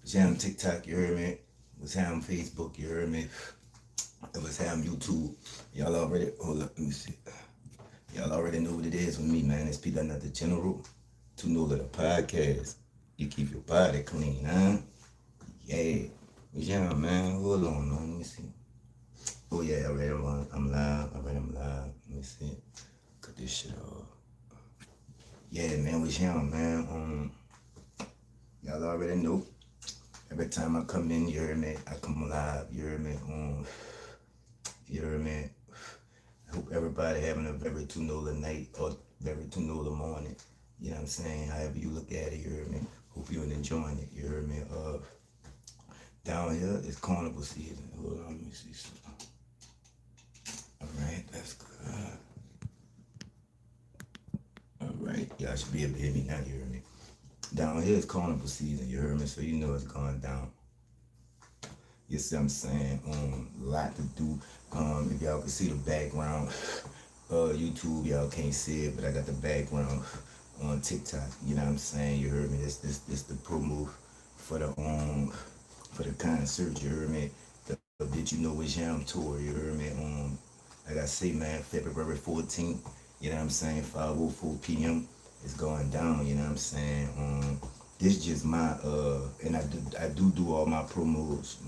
Jam TikTok, you heard me? Was ham Facebook, you heard me? It was ham YouTube. Y'all already, hold up, let me see. Y'all already know what it is with me, man. It's Peter Not the General. To know that a podcast, you keep your body clean, huh? Yeah. Yeah, man. Hold on, man. Let me see. Oh, yeah, already I'm live. Already I'm live. Let me see. Cut this shit off. Yeah, man. We young, man. Y'all already know. Every time I come in, you hear me? I come live, you hear me? You hear me? I hope everybody having a very tunola night or very tunola morning. You know what I'm saying? However you look at it, you hear me? Hope you're enjoying it, you hear me? Down here, it's carnival season. Hold on, let me see something. All right, that's good. All right, y'all should be able to hear me now, you hear me? Down here, it's carnival season, you hear me? So you know it's going down. You see what I'm saying? A lot to do. If y'all can see the background, YouTube, y'all can't see it, but I got the background on TikTok. You know what I'm saying? You heard me. This the promo for the concert. You heard me. The Did You Know It's Jam tour. You heard me. Like I say, man, February 14th. You know what I'm saying? 5:04 p.m. It's going down. You know what I'm saying? This just my and I do all my promotions.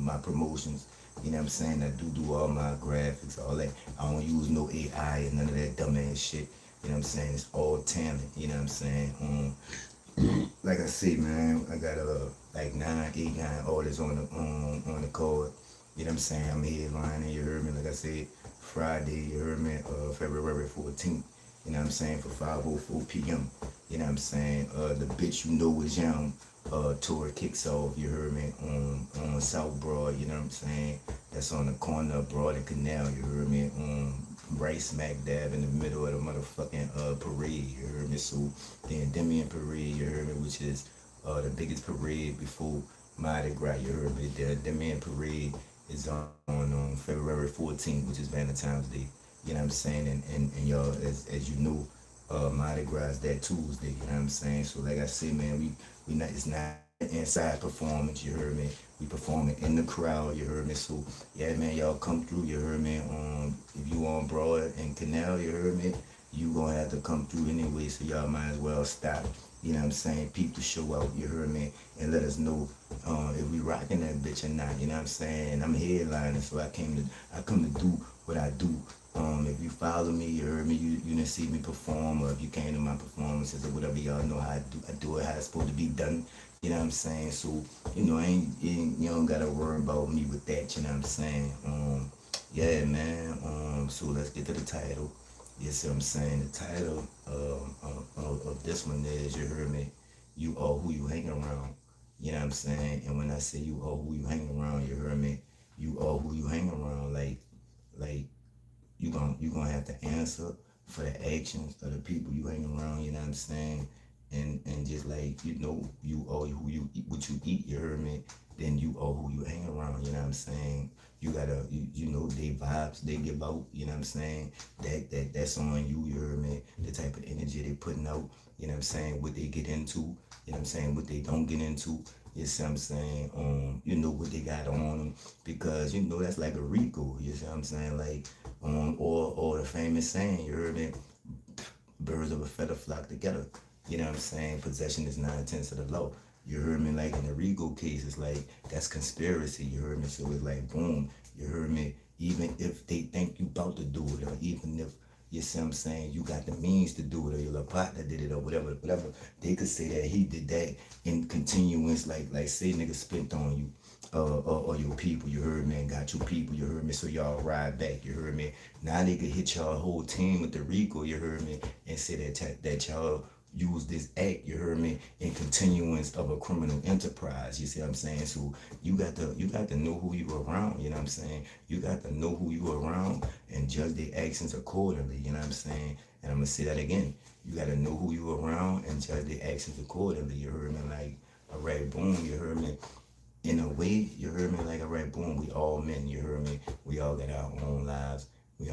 You know what I'm saying? I do all my graphics, all that. I don't use no AI and none of that dumbass shit. You know what I'm saying? It's all talent. You know what I'm saying? Like I said, man, I got like 9, 8, 9 artists on the card. You know what I'm saying? I'm headlining. You heard me? Like I said, Friday. You heard me? February 14th. You know what I'm saying? For 5:04 p.m. You know what I'm saying? The Bitch You Know Is Young tour kicks off. You heard me? On South Broad. You know what I'm saying? That's on the corner of Broad and Canal. You heard me? Right smack dab in the middle of the motherfucking parade. You heard me? So the Endymion Parade. You heard me? Which is the biggest parade before Mardi Gras. You heard me? The Endymion Parade is on February 14th, which is Valentine's Day. You know what I'm saying? And y'all, as you know, Mardi Gras is that Tuesday. You know what I'm saying? So like I said, man, we not it's not an inside performance. You heard me? We performing in the crowd. You heard me? So yeah, man, y'all come through. You heard me? If you on Broad and Canal, you heard me? You gonna have to come through anyway. So y'all might as well stop. You know what I'm saying? People show out. You heard me? And let us know if we rocking that bitch or not. You know what I'm saying? I'm headlining, so I come to do what I do. If you follow me, you heard me, you didn't see me perform, or if you came to my performances or whatever, y'all know how I do it, how it's supposed to be done. You know what I'm saying? So, you don't gotta worry about me with that, you know what I'm saying? Yeah, man. So let's get to the title. You see what I'm saying? The title of this one is, you heard me, you are who you hang around. You know what I'm saying? And when I say you are who you hang around, you heard me, you are who you hang around. Like you gonna have to answer for the actions of the people you hang around. You know what I'm saying? And just like you are who you eat, what you eat. You heard me? Then you are who you hang around. You know what I'm saying? You gotta they vibes they give out. You know what I'm saying? That's on you. You heard me? The type of energy they putting out. You know what I'm saying? What they get into. You know what I'm saying? What they don't get into. You see what I'm saying? You know what they got on them, because that's like a Rico. You see what I'm saying? Like or the famous saying, you heard me? Birds of a feather flock together. You know what I'm saying? Possession is 9/10 of the law. You heard me? Like in the Rigo case, it's like that's conspiracy. You heard me? So it's like boom. You heard me? Even if they think you about to do it, or even if you see what I'm saying, you got the means to do it, or your little partner did it, or whatever. They could say that he did that in continuance, like say nigga spent on you, or your people, you heard me, and got your people, you heard me, so y'all ride back, you heard me. Now they could hit y'all whole team with the Rico, you heard me, and say that y'all use this act, you heard me, in continuance of a criminal enterprise. You see what I'm saying? So you got to know who you around, you know what I'm saying? You got to know who you around and judge their actions accordingly, you know what I'm saying? And I'm gonna say that again. You gotta know who you around and judge their actions accordingly, you heard me? Like, all right, boom, you heard me? In a way, you heard me? Like, all right, boom, we all men, you heard me? We all got our own lives. We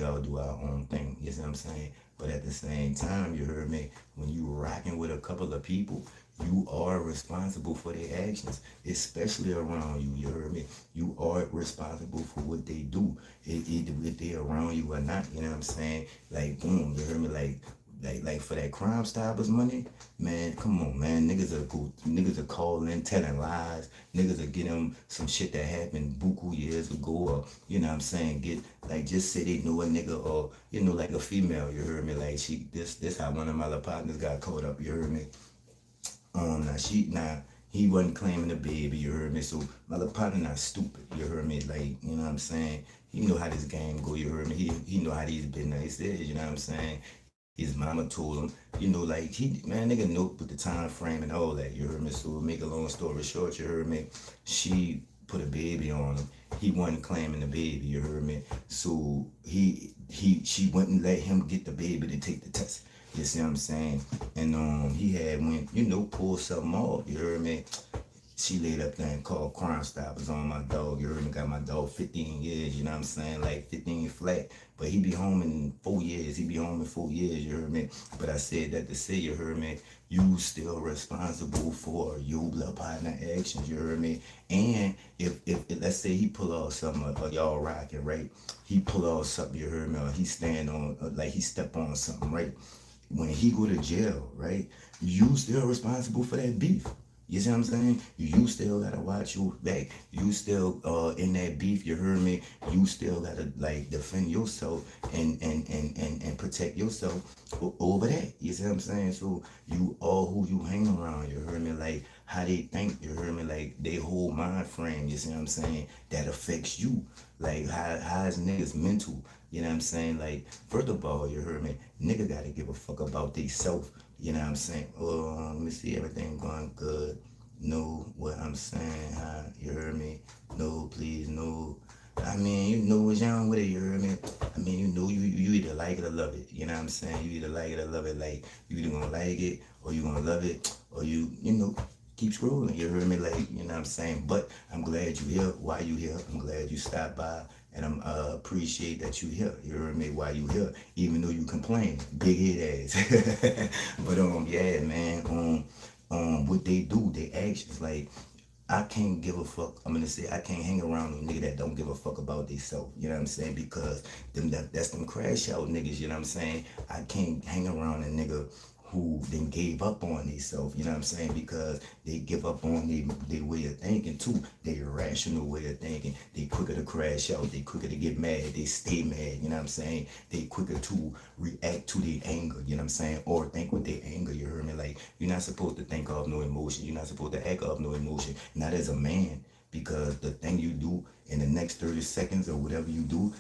all do our own thing. You see what I'm saying? But at the same time, you heard me? When you rocking with a couple of people, You are responsible for their actions, especially around you. You heard me? You are responsible for what they do, if they around you or not. You know what I'm saying? Like, boom, you heard me? Like for that Crime Stoppers money, man, come on, man. Niggas are calling, telling lies. Niggas are getting them some shit that happened buku years ago, or you know what I'm saying, get like just say they know a nigga, or you know, like a female, you heard me? Like this how one of my little partners got caught up, you heard me? Now he wasn't claiming the baby, you heard me? So my little partner not stupid, you heard me? Like, you know what I'm saying? He know how this game go, you heard me? He know how these business is, you know what I'm saying? His mama told him, you know, like nigga know with the time frame and all that, you heard me? So make a long story short, you heard me? She put a baby on him. He wasn't claiming the baby, you heard me? So she wouldn't let him get the baby to take the test. You see what I'm saying? And he had went, you know, pulled something off, you heard me? She laid up there and called Crime Stoppers on my dog. You heard me? Got my dog 15 years, you know what I'm saying? Like 15 flat. But he be home in 4 years. He be home in 4 years, you heard me? But I said that to say, you heard me? You still responsible for your blood partner actions, you heard me? And if let's say he pull off something, or y'all rocking, right? He pull off something, you heard me? Or he stand on, like he step on something, right? When he go to jail, right? You still responsible for that beef. You see what I'm saying? You still gotta watch your back. You still in that beef, you heard me? You still gotta like defend yourself and protect yourself over that. You see what I'm saying? So you all who you hang around, you heard me? Like how they think, you heard me? Like they whole mind frame, you see what I'm saying? That affects you. Like how's niggas mental? You know what I'm saying? Like, first of all, you heard me? Nigga gotta give a fuck about they self. You know what I'm saying? Oh, let me see, everything going good. Know what I'm saying, huh? You heard me? No, please, no. I mean, you know what's wrong with it, you heard me? I mean, you know, you either like it or love it. You know what I'm saying? You either like it or love it. Like, you either gonna like it, or you gonna love it, or you know, keep scrolling. You heard me? Like, you know what I'm saying? But I'm glad you here. Why you here? I'm glad you stopped by. And I'm appreciate that you here. You heard me? Why you here? Even though you complain, big head ass. But yeah, man. What they do, they actions. Like I can't give a fuck. I'm gonna say I can't hang around with nigga that don't give a fuck about themselves. You know what I'm saying? Because that's them crash out niggas. You know what I'm saying? I can't hang around a nigga who then gave up on themselves, you know what I'm saying? Because they give up on their way of thinking too, their irrational way of thinking. They quicker to crash out, they quicker to get mad, they stay mad, you know what I'm saying? They quicker to react to their anger, you know what I'm saying? Or think with their anger, you heard me? Like, you're not supposed to think of no emotion, you're not supposed to act of no emotion, not as a man. Because the thing you do in the next 30 seconds or whatever you do,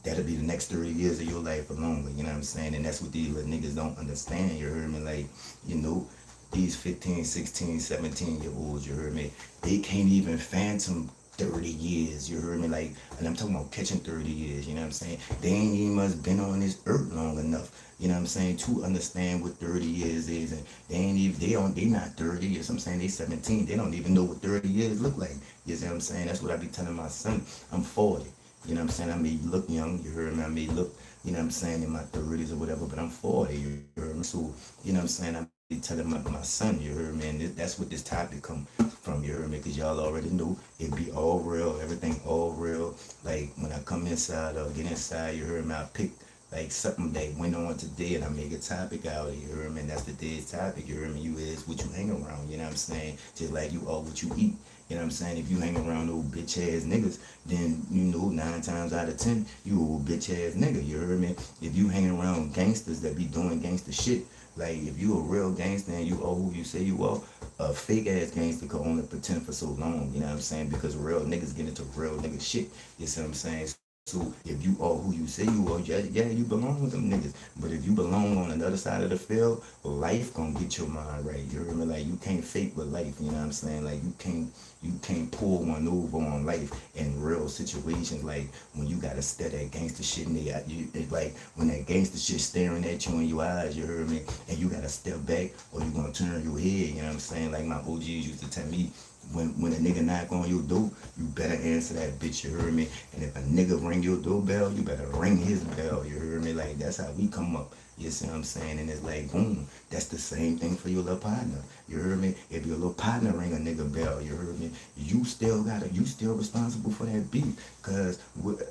that'll be the next 30 years of your life or longer, you know what I'm saying? And that's what these little niggas don't understand, you heard me? Like, you know, these 15, 16, 17-year-olds, you heard me? They can't even phantom 30 years, you heard me? Like, and I'm talking about catching 30 years, you know what I'm saying? They ain't even must been on this earth long enough, you know what I'm saying, to understand what 30 years is. And they ain't even, they not 30, you know what I'm saying? They 17, they don't even know what 30 years look like, you know what I'm saying? That's what I be telling my son. I'm 40. You know what I'm saying? I may look young, you heard me? I may look, you know what I'm saying, in my 30s or whatever, but I'm 40, you heard me? So, you know what I'm saying? I be telling my son, you heard me? And that's what this topic come from, you heard me? Because y'all already know it be all real, everything all real. Like, when I come inside or get inside, you heard me? I pick like something that went on today and I make a topic out of it, you heard me? And that's the day's topic, you heard me? You is what you hang around, you know what I'm saying? Just like you are what you eat. You know what I'm saying? If you hang around old bitch ass niggas, then you know 9 times out of 10, you old bitch ass nigga, you heard me? If you hang around gangsters that be doing gangster shit, like if you a real gangster and you are who you say you are, a fake ass gangster could only pretend for so long, you know what I'm saying? Because real niggas get into real nigga shit, you see what I'm saying? So if you are who you say you are, yeah, you belong with them niggas. But if you belong on another side of the field, life gonna get your mind right. You remember, like you can't fake with life. You know what I'm saying? Like you can't pull one over on life in real situations. Like when you gotta stare that gangster shit in the eye, it's like when that gangster shit staring at you in your eyes. You heard me? And you gotta step back or you gonna turn your head. You know what I'm saying? Like my OGs used to tell me, when a nigga knock on your door, you better answer that bitch, you heard me? And if a nigga ring your doorbell, you better ring his bell, you heard me? Like, that's how we come up. You see what I'm saying? And it's like, boom, that's the same thing for your little partner. You heard me? If your little partner ring a nigga bell, you heard me? You still responsible for that beat. Cause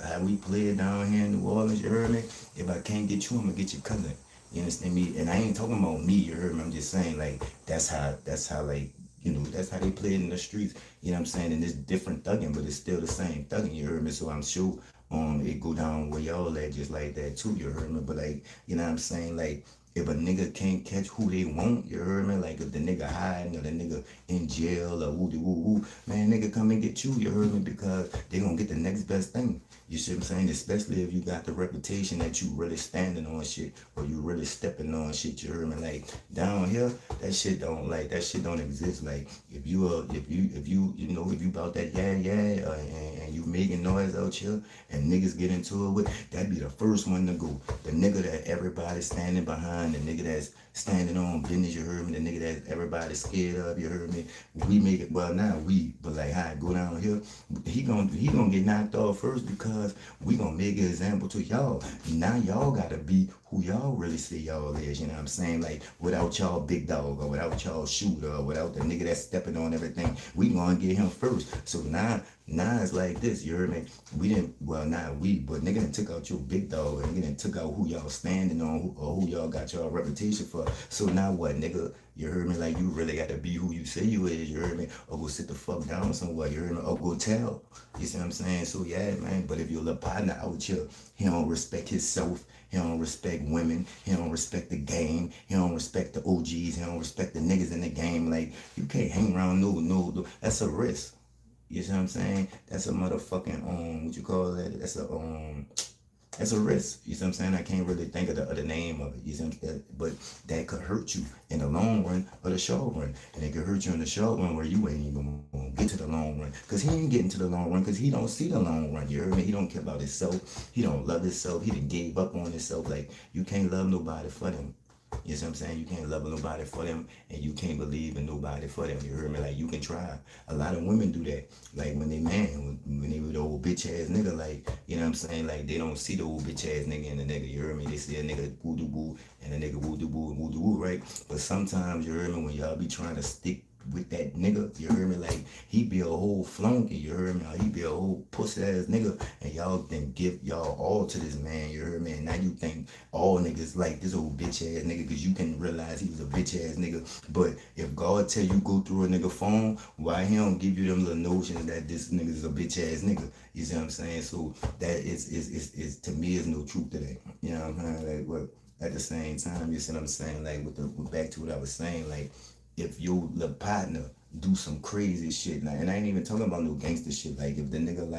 how we play it down here in New Orleans, you heard me? If I can't get you, I'm gonna get your cousin. You understand me? And I ain't talking about me, you heard me? I'm just saying, like, that's how like, that's how they play it in the streets. You know what I'm saying? And it's different thugging, but it's still the same thugging, you heard me? So I'm sure it go down where y'all at just like that too, you heard me? But like, you know what I'm saying? Like, if a nigga can't catch who they want, you heard me? Like, if the nigga hiding or the nigga in jail or woo, man, nigga come and get you heard me? Because they gonna get the next best thing. You see what I'm saying? Especially if you got the reputation that you really standing on shit or you really stepping on shit, you heard me? Like, down here, that shit don't exist. Like, if you about that and you making noise out here and niggas get into it with, that'd be the first one to go. The nigga that everybody's standing behind, the nigga that's standing on business, you heard me? The nigga that everybody's scared of, you heard me? We make it, well, not we, but like how it go down here, he gonna get knocked off first because we gonna make an example to y'all. Now y'all gotta be who y'all really see y'all is, you know what I'm saying? Like, without y'all big dog or without y'all shooter or without the nigga that's stepping on everything, we gonna get him first. So now it's like this, you heard me? Not we, but nigga done took out your big dog and nigga done took out who y'all standing on or who y'all got y'all reputation for. So now what, nigga? You heard me? Like, you really got to be who you say you is, you heard me? Or go sit the fuck down somewhere, you heard me? Or go tell. You see what I'm saying? So yeah, man, but if your little partner out here, he don't respect himself, he don't respect women, he don't respect the game, he don't respect the OGs, he don't respect the niggas in the game, like, you can't hang around no, that's a risk. You see what I'm saying? That's a motherfucking, what you call that? That's a risk. You see what I'm saying? I can't really think of the name of it. You see what I'm saying? But that could hurt you in the long run or the short run. And it could hurt you in the short run where you ain't even gonna get to the long run. Because he ain't getting to the long run because he don't see the long run. You heard me? He don't care about himself. He don't love himself. He done gave up on himself. Like, you can't love nobody for them. You see what I'm saying? You can't love nobody for them and you can't believe in nobody for them. You heard me? Like, you can try. A lot of women do that. Like, when they when they with the old bitch ass nigga, like, you know what I'm saying? Like, they don't see the old bitch ass nigga in the nigga. You heard me? They see a nigga woo doo boo and a nigga woo doo boo and woo doo woo, right? But sometimes, you heard me, when y'all be trying to stick with that nigga, you heard me? Like, he be a whole flunky, you heard me? He be a whole pussy ass nigga, and y'all then give y'all all to this man, you heard me? And now you think all niggas like this old bitch ass nigga because you can realize he was a bitch ass nigga. But if God tell you go through a nigga phone, why he don't give you them little notions that this nigga is a bitch ass nigga? You see what I'm saying? So that is to me is no truth to that. You know what I'm saying? Like, what at the same time, you see what I'm saying? Like, back to what I was saying, like, if your little partner do some crazy shit, like, and I ain't even talking about no gangster shit, like if the nigga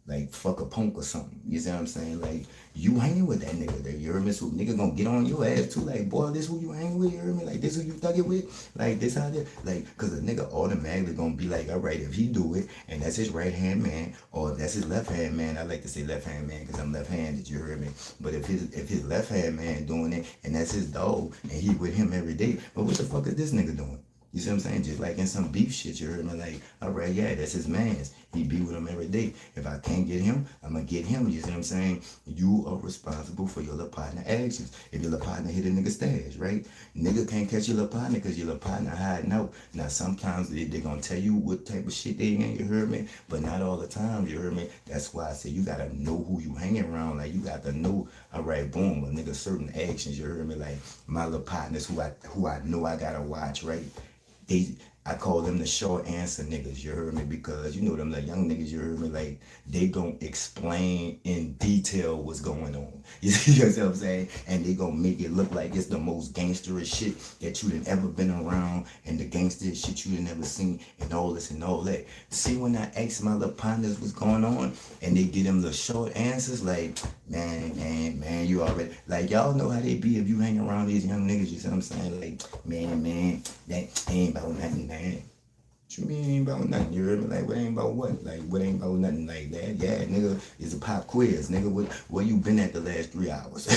like fuck a punk or something, you see what I'm saying? Like, you hanging with that nigga there, you heard me? So nigga gonna get on your ass too, like, boy, this who you hanging with, you heard me? Like, this who you thugging with, like, this how they, like, cause a nigga automatically gonna be like, all right, if he do it and that's his right hand man or if that's his left hand man, I like to say left hand man because I'm left handed, you heard me? But if his left hand man doing it and that's his dog and he with him every day, but what the fuck is this nigga doing? You see what I'm saying? Just like in some beef shit, you heard me? Like, all right, yeah, that's his man's. He be with him every day. If I can't get him, I'm going to get him. You see what I'm saying? You are responsible for your little partner actions. If your little partner hit a nigga stash, right? Nigga can't catch your little partner because your little partner hiding out. Now, sometimes they going to tell you what type of shit they in, you heard me? But not all the time, you heard me? That's why I say you got to know who you hanging around. Like, you got to know, all right, boom, a nigga certain actions, you heard me? Like, my little partners who I know I got to watch, right? I call them the short answer niggas, you heard me? Because you know them, the young niggas, you heard me? Like, they gonna explain in detail what's going on. You see what I'm saying? And they gonna make it look like it's the most gangsterous shit that you done ever been around and the gangsterous shit you done ever seen and all this and all that. See, when I asked my little partners what's going on and they get them the short answers, like, man, you already, like, y'all know how they be if you hang around these young niggas, you see what I'm saying? Like, man, that ain't about nothing, man. What you mean ain't about nothing? You heard me? Like, what ain't about what? Like, what ain't about nothing like that? Yeah, nigga, it's a pop quiz. Nigga, where you been at the last 3 hours?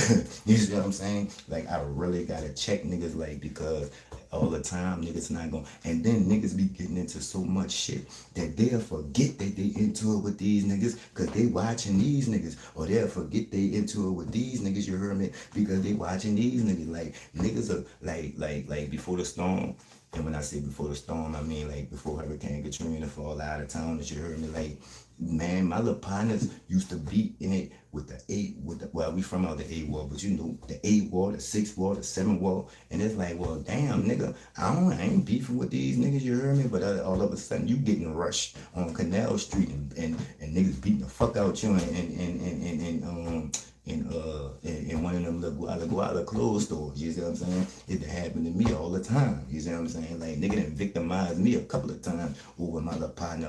You see what I'm saying? Like, I really gotta check niggas, like, because all the time. Niggas not gonna, and then niggas be getting into so much shit that they'll forget that they into it with these niggas because they watching these niggas, or they'll forget they into it with these niggas, you heard me, because they watching these niggas. Like niggas are like before the storm. And when I say before the storm, I mean like before Hurricane Katrina fall out of town, that you heard me. Like, man, my little partners used to be in it with the well, we from out the 8 wall, but you know, the 8 wall, the 6 wall, the 7 wall. And it's like, well, damn, nigga, I ain't beefing with these niggas, you heard me? But all of a sudden, you getting rushed on Canal Street and niggas beating the fuck out you in one of them little Guala clothes stores. You see what I'm saying? It done happened to me all the time. You see what I'm saying? Like, nigga done victimized me a couple of times over my little partner.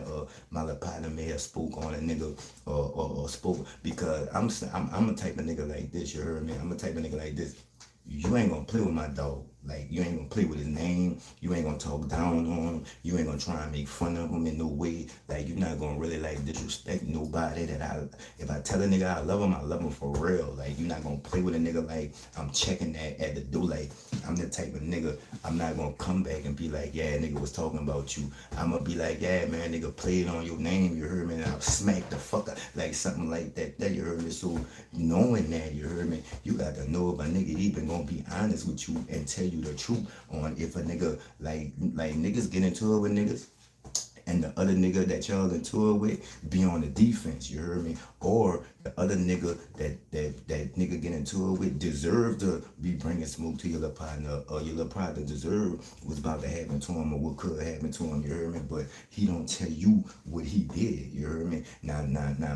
My little partner may have spoke on a nigga or spoke, because I'm a type of nigga like this. You heard me? I'm a type of nigga like this. You ain't gonna play with my dog. Like, you ain't gonna play with his name. You ain't gonna talk down on him. You ain't gonna try and make fun of him in no way. Like, you're not gonna really like disrespect nobody if I tell a nigga I love him for real. Like, you're not gonna play with a nigga like I'm checking that at the door. Like, I'm the type of nigga, I'm not gonna come back and be like, yeah, nigga was talking about you. I'm gonna be like, yeah, man, nigga played on your name, you heard me, and I'll smack the fuck out. Like, something like that, you heard me? So, knowing that, you heard me, you got to know if a nigga even gonna be honest with you and tell you the truth on if a nigga like niggas get into it with niggas, and the other nigga that y'all into it with be on the defense, you heard me? Or the other nigga that nigga get into it with deserve to be bringing smoke to your little partner, or your little partner deserve what's about to happen to him or what could happen to him, you heard me? But he don't tell you what he did, you heard me? Now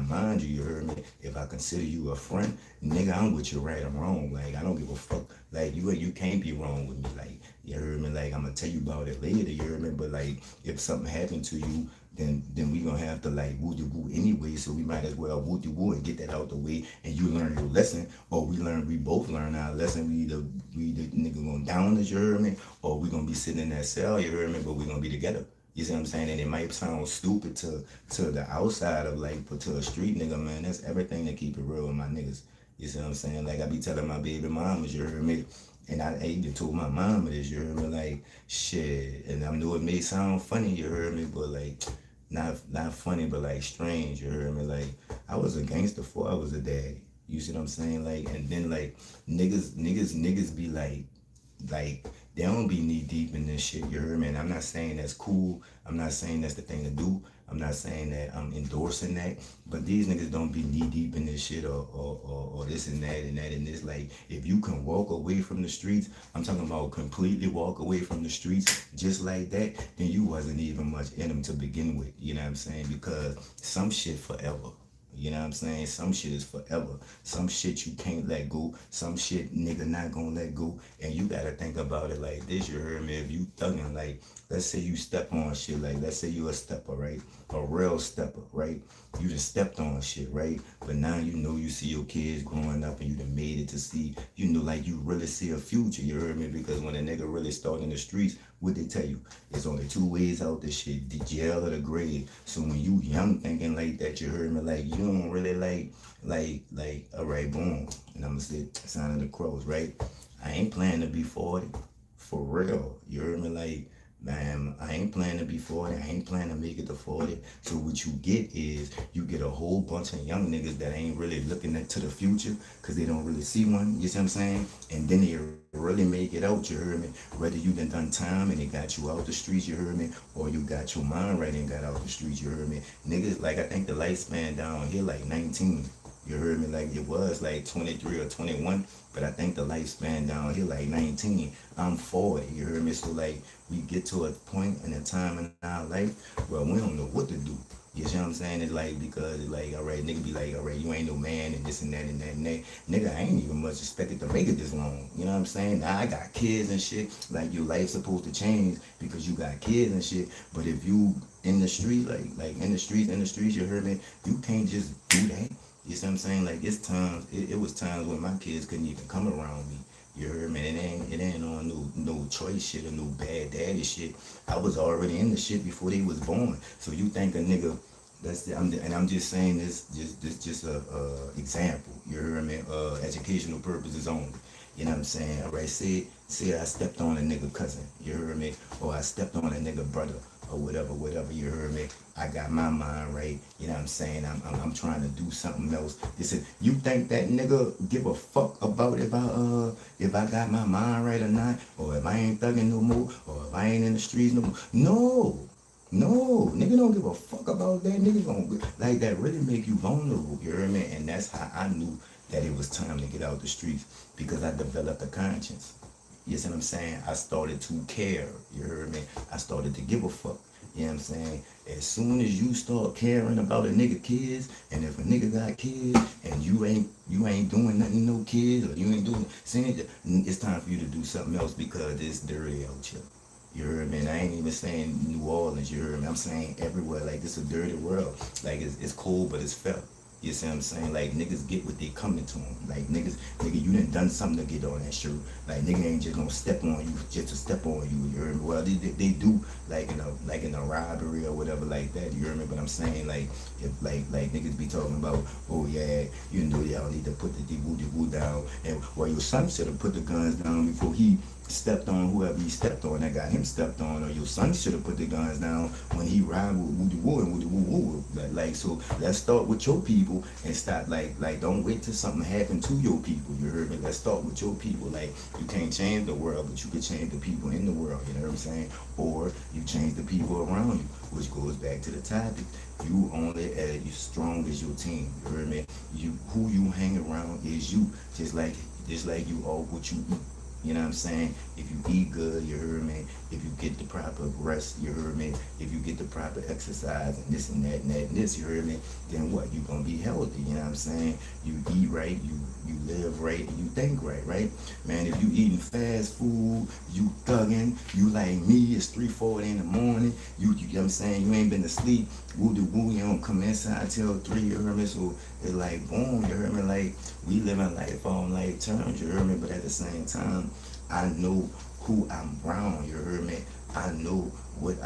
mind you heard me? If I consider you a friend, nigga, I'm with you right or wrong. Like, I don't give a fuck. Like, you can't be wrong with me. Like, you heard me? Like, I'm gonna tell you about it later, you heard me? But like, if something happened to you, then we gonna have to like woo-de-woo anyway, so we might as well woo-de-woo and get that out the way, and you learn your lesson, or we both learn our lesson. We either nigga gonna down us, you heard me, or we gonna be sitting in that cell, you heard me, but we gonna be together. You see what I'm saying? And it might sound stupid to the outside of like, but to a street nigga, man, that's everything to keep it real with my niggas. You see what I'm saying? Like, I be telling my baby mamas, you heard me? And I even told my mama this, you heard me? Like, shit. And I know it may sound funny, you heard me? But like, not funny, but like strange, you heard me? Like, I was a gangster before I was a daddy. You see what I'm saying? Like, and then like, niggas be like they don't be knee deep in this shit, you heard me? And I'm not saying that's cool. I'm not saying that's the thing to do. I'm not saying that I'm endorsing that, but these niggas don't be knee deep in this shit or this and that and that and this. Like, if you can walk away from the streets, I'm talking about completely walk away from the streets just like that, then you wasn't even much in them to begin with. You know what I'm saying? Because some shit forever. You know what I'm saying? Some shit is forever. Some shit you can't let go. Some shit nigga not gonna let go. And you gotta think about it like this, you heard me? If you thugging, like, let's say you step on shit, like, let's say you a stepper, right? A real stepper, right? You just stepped on shit, right? But now you know you see your kids growing up and you done made it to see, you know, like you really see a future, you heard me? Because when a nigga really start in the streets, what they tell you? There's only two ways out this shit, the jail or the grave. So when you young thinking like that, you heard me? Like, you don't really like, all right, boom. And I'm gonna say, sign of the crows, right? I ain't planning to be 40. For real. You heard me? Like, man, I ain't planning to be 40. I ain't planning to make it to 40. So what you get is you get a whole bunch of young niggas that ain't really looking to the future because they don't really see one. You see what I'm saying? And then they really make it out, you heard me? Whether you done time and they got you out the streets, you heard me? Or you got your mind right and got out the streets, you heard me? Niggas, like, I think the lifespan down here like 19. You heard me? Like, it was like 23 or 21, but I think the lifespan down here like 19. I'm 40, you heard me? So like, we get to a point in a time in our life where we don't know what to do. You see what I'm saying? It's like, because it's like, all right, nigga be like, all right, you ain't no man and this and that and that and that. Nigga, I ain't even much expected to make it this long. You know what I'm saying? Now I got kids and shit. Like, your life's supposed to change because you got kids and shit. But if you in the street, like in the streets, you heard me? You can't just do that. You see what I'm saying? Like, it's times, it was times when my kids couldn't even come around me. You heard me? It ain't on no choice shit or no bad daddy shit. I was already in the shit before they was born. So you think a nigga, I'm just saying this, just a example. You heard me? Educational purposes only. You know what I'm saying? All right, say I stepped on a nigga cousin, you heard me? Or I stepped on a nigga brother, or whatever, you heard me? I got my mind right, you know what I'm saying? I'm trying to do something else. They said, you think that nigga give a fuck about if I got my mind right or not, or if I ain't thugging no more, or if I ain't in the streets no more? No. No, nigga don't give a fuck about that. Nigga gonna like that really make you vulnerable. You hear me? And that's how I knew that it was time to get out the streets because I developed a conscience. You see what I'm saying? I started to care. You heard me? I started to give a fuck. You know what I'm saying? As soon as you start caring about a nigga kids, and if a nigga got kids and you ain't doing nothing no kids or you ain't doing saying it's time for you to do something else because it's dirty out here. You heard me? And I ain't even saying New Orleans, you heard me? I'm saying everywhere. Like, this is a dirty world. Like, it's cold, but it's felt. You see what I'm saying? Like, niggas get what they coming to them. Like, nigga, you done something to get on that shirt. Like, nigga ain't just gonna step on you just to step on you, you heard me? Well, they do, like, in a robbery or whatever like that, you heard me? But I'm saying, like, if, like niggas be talking about, oh, yeah, you know, y'all need to put the woo down. And, well, your son should have put the guns down before he stepped on whoever he stepped on that got him stepped on, or your son should have put the guns down when he ride with Woody Woo and Woody Woo Woo. Like, so let's start with your people and start like don't wait till something happen to your people. You heard me? Let's start with your people. Like, you can't change the world, but you can change the people in the world. You know what I'm saying? Or you change the people around you, which goes back to the topic. You only as strong as your team. You heard me? Who you hang around is you. Just like you are what you eat. You know what I'm saying? If you eat good, you heard me. If you get the proper rest, you heard me. If you get the proper exercise and this and that and that and this, you heard me. Then what? You gonna be healthy. You know what I'm saying? You eat right, you live right, and you think right, right? Man, if you eating fast food, you thugging, you like me, it's 3:40 in the morning. You know what I'm saying? You ain't been to sleep. Woo de woo, you don't come inside till 3. You heard me? So it's like boom. You heard me? Like, we living life on life terms. You heard me? But at the same time, I know who I'm around. You heard me? I know what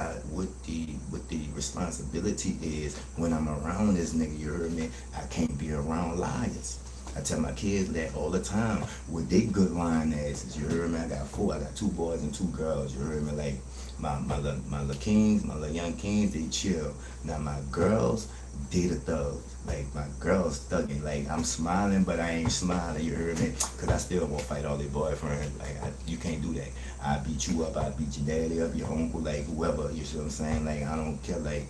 the responsibility is when I'm around this nigga. You heard me? I can't be around liars. I tell my kids that all the time with they good lying asses. You heard me? I got 4. I got 2 boys and 2 girls. You heard me? Like, my little kings, my little young kings, they chill. Now my girls, they the thugs. Like, my girls thugging. Like, I'm smiling, but I ain't smiling. You heard me? Cause I still won't fight all their boyfriends. Like, you can't do that. I beat you up. I beat your daddy up, your uncle, like whoever. You see what I'm saying? Like, I don't care. Like,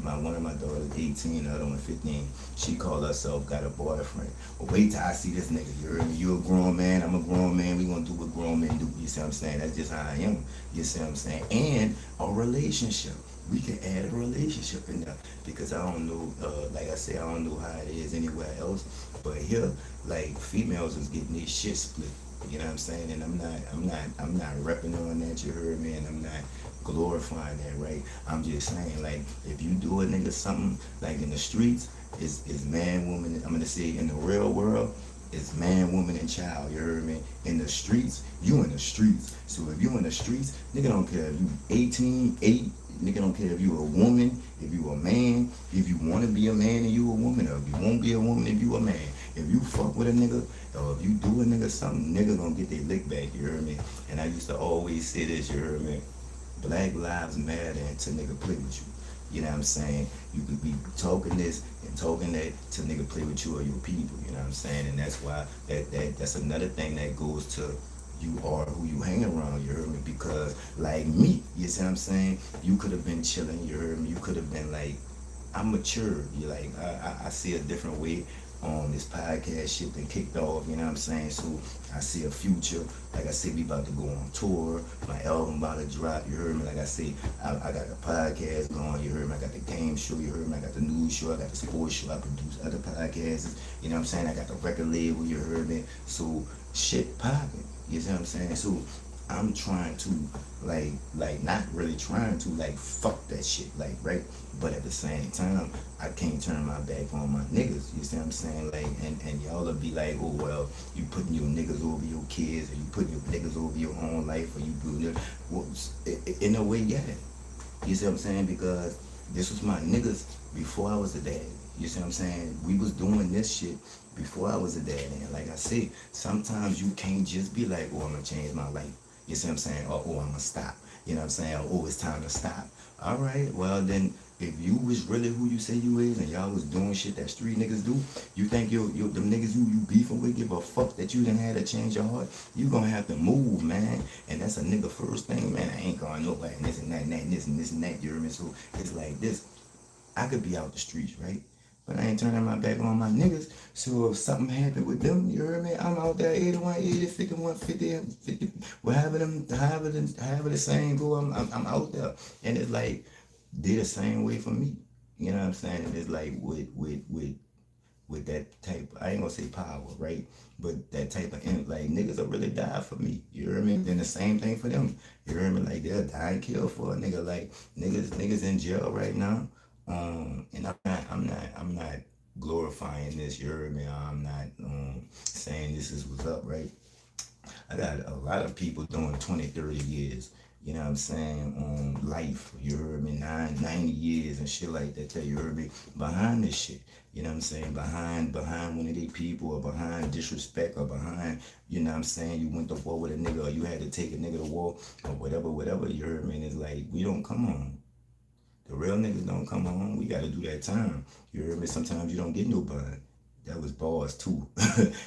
one of my daughters 18, the other one 15. She called herself got a boyfriend. But wait till I see this nigga. You heard me? You a grown man. I'm a grown man. We gonna do what grown men do. You see what I'm saying? That's just how I am. You see what I'm saying? And a relationship. We can add a relationship in there because I don't know. Like I said, I don't know how it is anywhere else. But here, like, females is getting their shit split. You know what I'm saying? And I'm not repping on that. You heard me? And I'm not glorifying that, right? I'm just saying, like, if you do a nigga something like in the streets, is man, woman. I'm gonna say in the real world, it's man, woman, and child. You heard me? In the streets, you in the streets. So if you in the streets, nigga don't care if you 18, 8. Nigga don't care if you a woman, if you a man, if you want to be a man and you a woman, or if you won't be a woman if you a man. If you fuck with a nigga, or if you do a nigga something, nigga gonna get their lick back, you heard me? And I used to always say this, you heard me? Black lives matter until nigga play with you. You know what I'm saying? You could be talking this and talking that till nigga play with you or your people, you know what I'm saying? And that's why that's another thing that goes to you are who you hang around, you heard me? Because like me, you see what I'm saying? You could have been chilling, you heard me? You could have been like, I'm mature. You like, I see a different way on this podcast shit that kicked off, you know what I'm saying? So I see a future. Like I said, we about to go on tour. My album about to drop, you heard me? Like I say, I got the podcast going, you heard me? I got the game show, you heard me? I got the news show, I got the sports show, I produce other podcasts, you know what I'm saying? I got the record label, you heard me? So shit popping, you see what I'm saying? So I'm trying to like not really trying to like fuck that shit, like, right? But at the same time, I can't turn my back on my niggas. You see what I'm saying? Like, and y'all will be like, oh well, you putting your niggas over your kids, or you putting your niggas over your own life, or you do this. Well, in a way, yeah. You see what I'm saying? Because This was my niggas before I was a dad. You see what I'm saying? We was doing this shit before I was a dad. And like I said, sometimes you can't just be like, oh, I'm gonna change my life. You see what I'm saying? Or, oh, I'm gonna stop. You know what I'm saying? Or, oh, it's time to stop. All right, well then, if you was really who you say you is and y'all was doing shit that street niggas do, you think them niggas you beefing with give a fuck that you didn't have to change your heart? You gonna have to move, man. And that's a nigga first thing, man. I ain't going nowhere and this and that and that and this and this and that. You hear me? So it's like this. I could be out the streets, right? But I ain't turning my back on my niggas. So if something happened with them, you heard me? I'm out there 81, 80, 51, 50, 50, however the saying go, I'm out there. And it's like, they the same way for me. You know what I'm saying? And it's like with that type, I ain't gonna say power, right? But that type of, like, niggas will really die for me. You hear me? Then the same thing for them. You hear me? Like, they'll die and kill for a nigga. Like, niggas in jail right now. And I'm not glorifying this. You heard me? I'm not saying this is what's up, right? I got a lot of people doing 20, 30 years, you know what I'm saying, on life, you heard me, 90 years and shit like that, you heard me, behind this shit, you know what I'm saying, behind one of these people, or behind disrespect, or behind, you know what I'm saying, you went to war with a nigga, or you had to take a nigga to war, or whatever, you heard me, and it's like, we don't come on. The real niggas don't come home. We gotta do that time. You heard me? Sometimes you don't get no bun. That was bars too.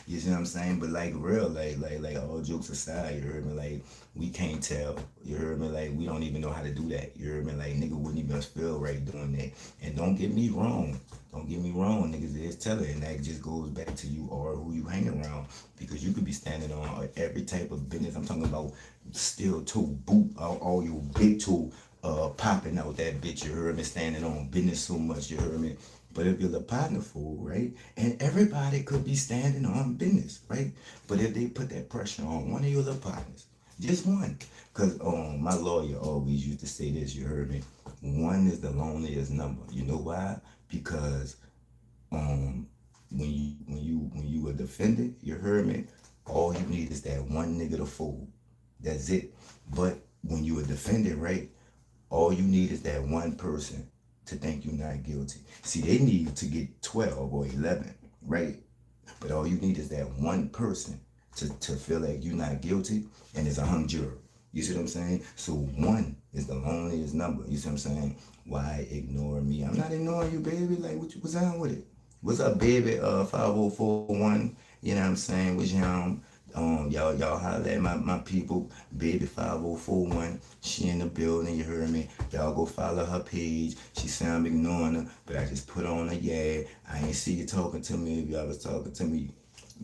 You see what I'm saying? But like real, like all jokes aside, you heard me? Like, we can't tell. You heard me? Like, we don't even know how to do that. You heard me? Like, nigga wouldn't even feel right doing that. And don't get me wrong. Don't get me wrong, niggas is telling, and that just goes back to you or who you hang around, because you could be standing on every type of business. I'm talking about steel toe, boot, all your big toe, popping out that bitch. You heard me? Standing on business so much. You heard me? But if you're the partner fool, right? And everybody could be standing on business, right? But if they put that pressure on one of your little partners, just one, because my lawyer always used to say this. You heard me? One is the loneliest number. You know why? Because when you a defendant, you heard me, all you need is that one nigga to fool. That's it. But when you a defendant, right, all you need is that one person to think you're not guilty. See, they need to get 12 or 11, right? But all you need is that one person to feel like you're not guilty, and it's a hung juror. You see what I'm saying? So one is the loneliest number. You see what I'm saying? Why ignore me? I'm not ignoring you, baby. Like, what's on with it? What's up, baby? 5041. You know what I'm saying? What's your y'all holler at my people, baby 5041. She in the building, you heard me. Y'all go follow her page. She say I'm ignoring her, but I just put on a yeah. I ain't see you talking to me. If y'all was talking to me,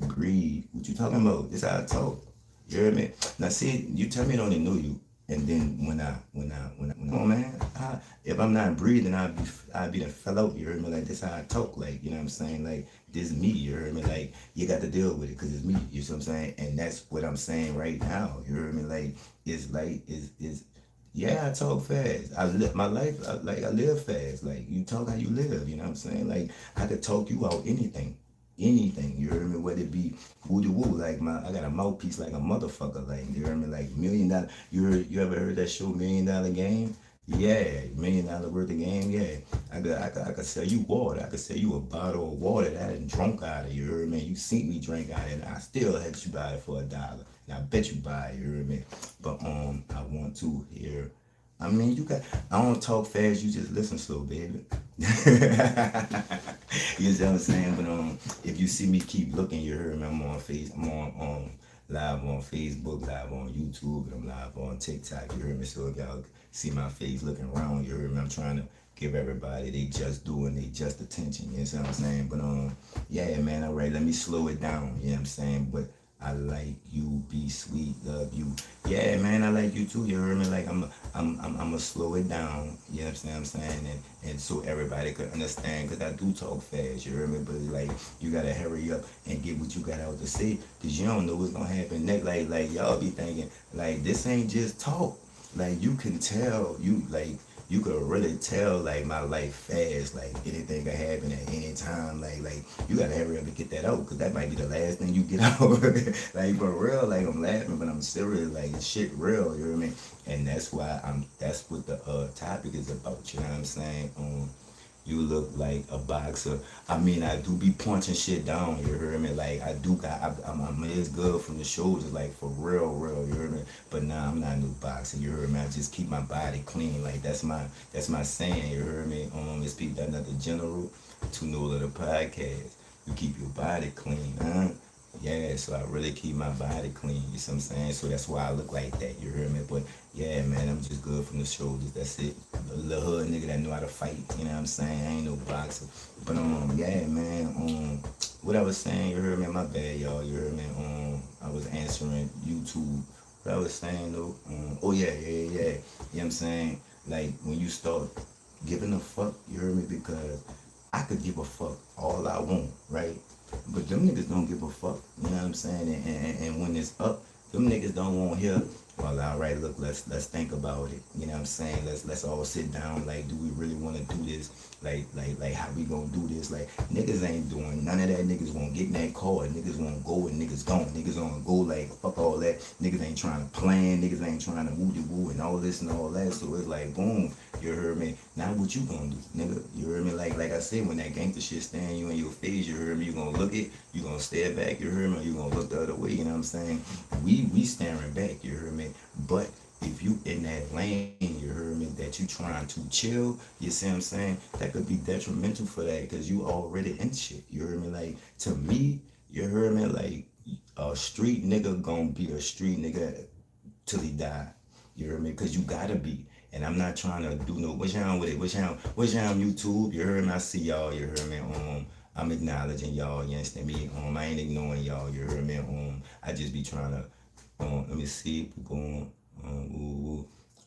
greed. What you talking about? This how I talk. You heard me? Now see, you tell me I don't even know you. And then oh man, if I'm not breathing, I'd be the fell out. You heard me? Like, this how I talk. Like, you know what I'm saying? Like, this me. You heard me? Like, you got to deal with it because it's me. You see what I'm saying? And that's what I'm saying right now. You heard me? Like, it's like is yeah, I talk fast. I live my life like I live fast. Like, you talk how you live. You know what I'm saying? Like, I could talk you out anything, you heard me, whether it be woo woo, like I got a mouthpiece like a motherfucker, like, you heard me, like $1 million, you ever heard that show $1 Million Game? Yeah, $1 million worth of game, yeah. I could sell you water, I could sell you a bottle of water that I done drunk out of, you heard me, you seen me drink out of it, and I still had you buy it for $1, and I bet you buy it, you heard me, but I want to hear, I mean, I don't talk fast, you just listen slow, baby. You see what I'm saying? But if you see me keep looking, you heard me, I'm on live on Facebook, live on YouTube, and I'm live on TikTok, you heard me? So if y'all see my face looking around, you heard me, I'm trying to give everybody they just attention, you see what I'm saying? But yeah, man, all right, let me slow it down, you know what I'm saying? But I like you, be sweet, love you. Yeah, man, I like you too. You heard me? Like, I'm gonna slow it down. You know what I'm saying? And so everybody could understand, cause I do talk fast. You heard me? But like, you gotta hurry up and get what you got out to say, cause you don't know what's gonna happen next. Like y'all be thinking, like, this ain't just talk. Like, you can tell, you could really tell like my life fast, like anything can happen at any time. Like you gotta hurry up and get that out, cause that might be the last thing you get out. Like for real, like I'm laughing, but I'm serious. Like shit real, you know what I mean? And that's why that's what the topic is about. You know what I'm saying? You look like a boxer. I mean, I do be punching shit down. You heard me? Like I do got, I'm it's good from the shoulders, like for real. You heard me? But nah, I'm not no boxer. You heard me? I just keep my body clean. Like that's my saying. You heard me? It's people that not the general to know of the podcast. You keep your body clean, huh? Yeah, so I really keep my body clean, you see what I'm saying? So that's why I look like that, you heard me? But yeah, man, I'm just good from the shoulders, that's it. A little hood nigga that know how to fight, you know what I'm saying? I ain't no boxer. But yeah, man, what I was saying, you heard me? My bad, y'all, you heard me? I was answering YouTube. What I was saying though, oh yeah. You know what I'm saying? Like when you start giving a fuck, you heard me? Because I could give a fuck all I want, right? But them niggas don't give a fuck, you know what I'm saying? And when it's up, them niggas don't want to hear, well, all right, look, let's think about it. You know what I'm saying? Let's all sit down. Like, do we really want to do this? Like, how we gonna do this? Like, niggas ain't doing none of that. Niggas won't get in that car. Niggas won't go and niggas gone. Niggas gonna go like fuck all that. Niggas ain't trying to plan. Niggas ain't trying to woo de woo and all this and all that. So it's like, boom, you heard me. Now what you gonna do, nigga? You heard me? Like I said, when that gangster shit stand you in your face, you heard me. You gonna look it. You gonna stare back. You heard me? Or you gonna look the other way. You know what I'm saying? We staring back. You heard me? But if you in that lane, you heard me, that you trying to chill, you see what I'm saying? That could be detrimental for that because you already in shit. You heard me? Like, to me, you heard me? Like, a street nigga gonna be a street nigga till he die. You heard me? Because you gotta be. And I'm not trying to do no, what's y'all with it? What's y'all YouTube? You heard me? I see y'all. You heard me? I'm acknowledging y'all. You understand me? I ain't ignoring y'all. You heard me? I just be trying to, let me see. Boom.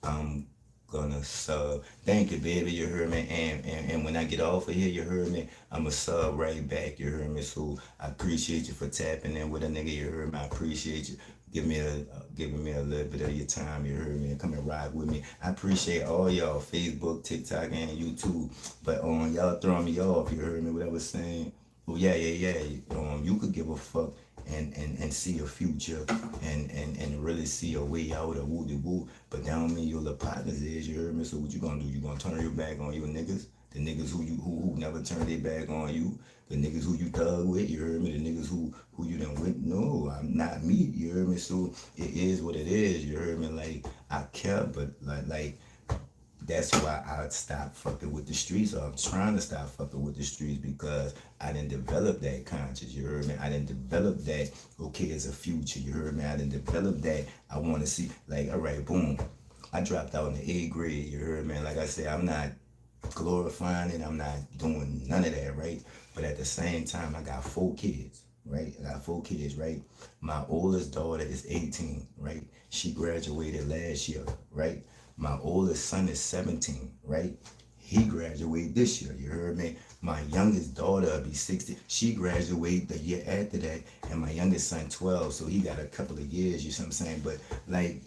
I'm gonna sub. Thank you, baby. You heard me. And when I get off of here, you heard me. I'ma sub right back. You heard me. So I appreciate you for tapping in with a nigga. You heard me. I appreciate you. Giving me a little bit of your time. You heard me. And come and ride with me. I appreciate all y'all. Facebook, TikTok, and YouTube. But y'all throwing me off. You heard me. What I was saying. Oh yeah. You could give a fuck and see a future and really see a way out of woo de woo. But that don't mean your little partners is, you heard me? So what you gonna do? You gonna turn your back on your niggas? The niggas who never turned their back on you? The niggas who you thug with, you heard me? The niggas who you done with? No, I'm not me, you heard me? So it is what it is, you heard me? Like, I care, but like that's why I stopped fucking with the streets. Or I'm trying to stop fucking with the streets because I didn't develop that conscience. You heard me? I didn't develop that. Okay, it's a future. You heard me? I didn't develop that. I want to see. Like, all right, boom. I dropped out in the 8th grade. You heard me? Like I said, I'm not glorifying it. I'm not doing none of that, right? But at the same time, I got 4 kids. Right? I got 4 kids, right? My oldest daughter is 18, right? She graduated last year, right? My oldest son is 17, right? He graduated this year, you heard me? My youngest daughter will be 60. She graduated the year after that, and my youngest son 12, so he got a couple of years, you see what I'm saying? But like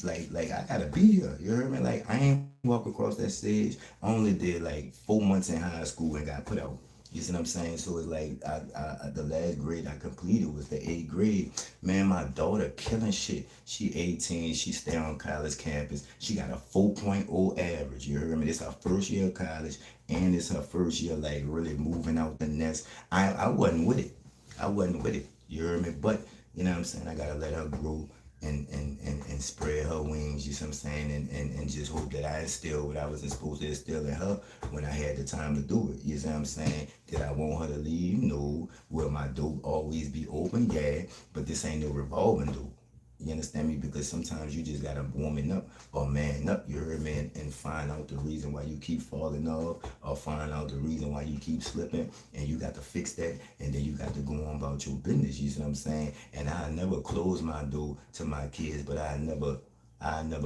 I gotta be here, you heard me? Like, I ain't walk across that stage. I only did like 4 months in high school and got put out. You see what I'm saying? So it's like the last grade I completed was the 8th grade. Man, my daughter killing shit. She 18. She stay on college campus. She got a 4.0 average. You heard me? This her first year of college, and it's her first year like really moving out the nest. I wasn't with it. You heard me? But you know what I'm saying? I gotta let her grow and spread her wings, you see what I'm saying, and just hope that I instill what I was supposed to instill in her when I had the time to do it. You see what I'm saying? Did I want her to leave? No. Will my door always be open? Yeah. But this ain't no revolving door. You understand me? Because sometimes you just gotta woman up or man up, you heard me, and find out the reason why you keep falling off, or find out the reason why you keep slipping, and you got to fix that, and then you got to go on about your business, you see what I'm saying? And I never close my door to my kids, but I never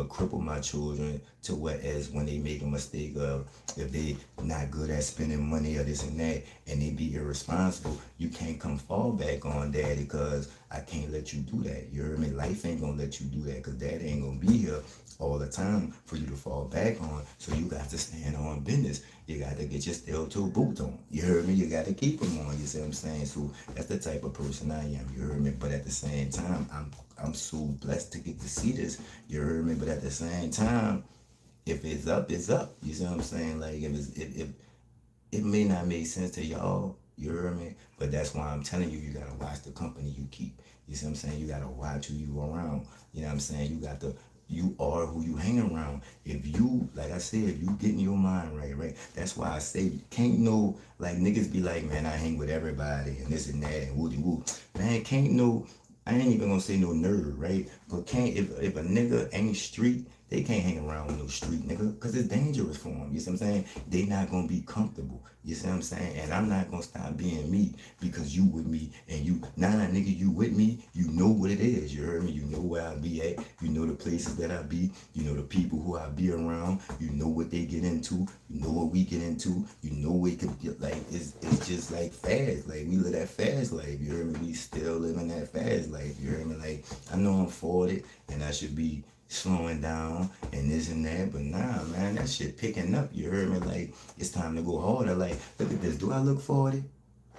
cripple my children to whereas when they make a mistake of if they not good at spending money or this and that and they be irresponsible, you can't come fall back on daddy because I can't let you do that. You heard me? Life ain't gonna let you do that because that ain't gonna be here all the time for you to fall back on. So you got to stand on business. You got to get your steel toe boots on. You heard me? You got to keep them on. You see what I'm saying? So that's the type of person I am. You heard me? But at the same time, I'm so blessed to get to see this. You heard me? But at the same time, if it's up, it's up. You see what I'm saying? Like if it may not make sense to y'all, you heard me? But that's why I'm telling you, you gotta watch the company you keep. You see what I'm saying? You gotta watch who you around. You know what I'm saying? You are who you hang around. If you, like I said, if you get in your mind right, right? That's why I say, can't no, like niggas be like, man, I hang with everybody and this and that and woody woo. Man, can't no, I ain't even gonna say no nerd, right? But can't, if a nigga ain't street, they can't hang around with no street nigga because it's dangerous for them. You see what I'm saying? They not gonna be comfortable. You see what I'm saying? And I'm not gonna stop being me because you with me and you, nah, nigga, you with me. You know what it is. You heard me? You know where I be at. You know the places that I be. You know the people who I be around. You know what they get into. You know what we get into. You know it could get like, it's just like fast. Like we live that fast life. You heard me? We still living that fast life. You heard me? Like I know I'm 40 and I should be slowing down and this and that, but nah, man, that shit picking up. You heard me? Like it's time to go harder. Like look at this. Do I look 40?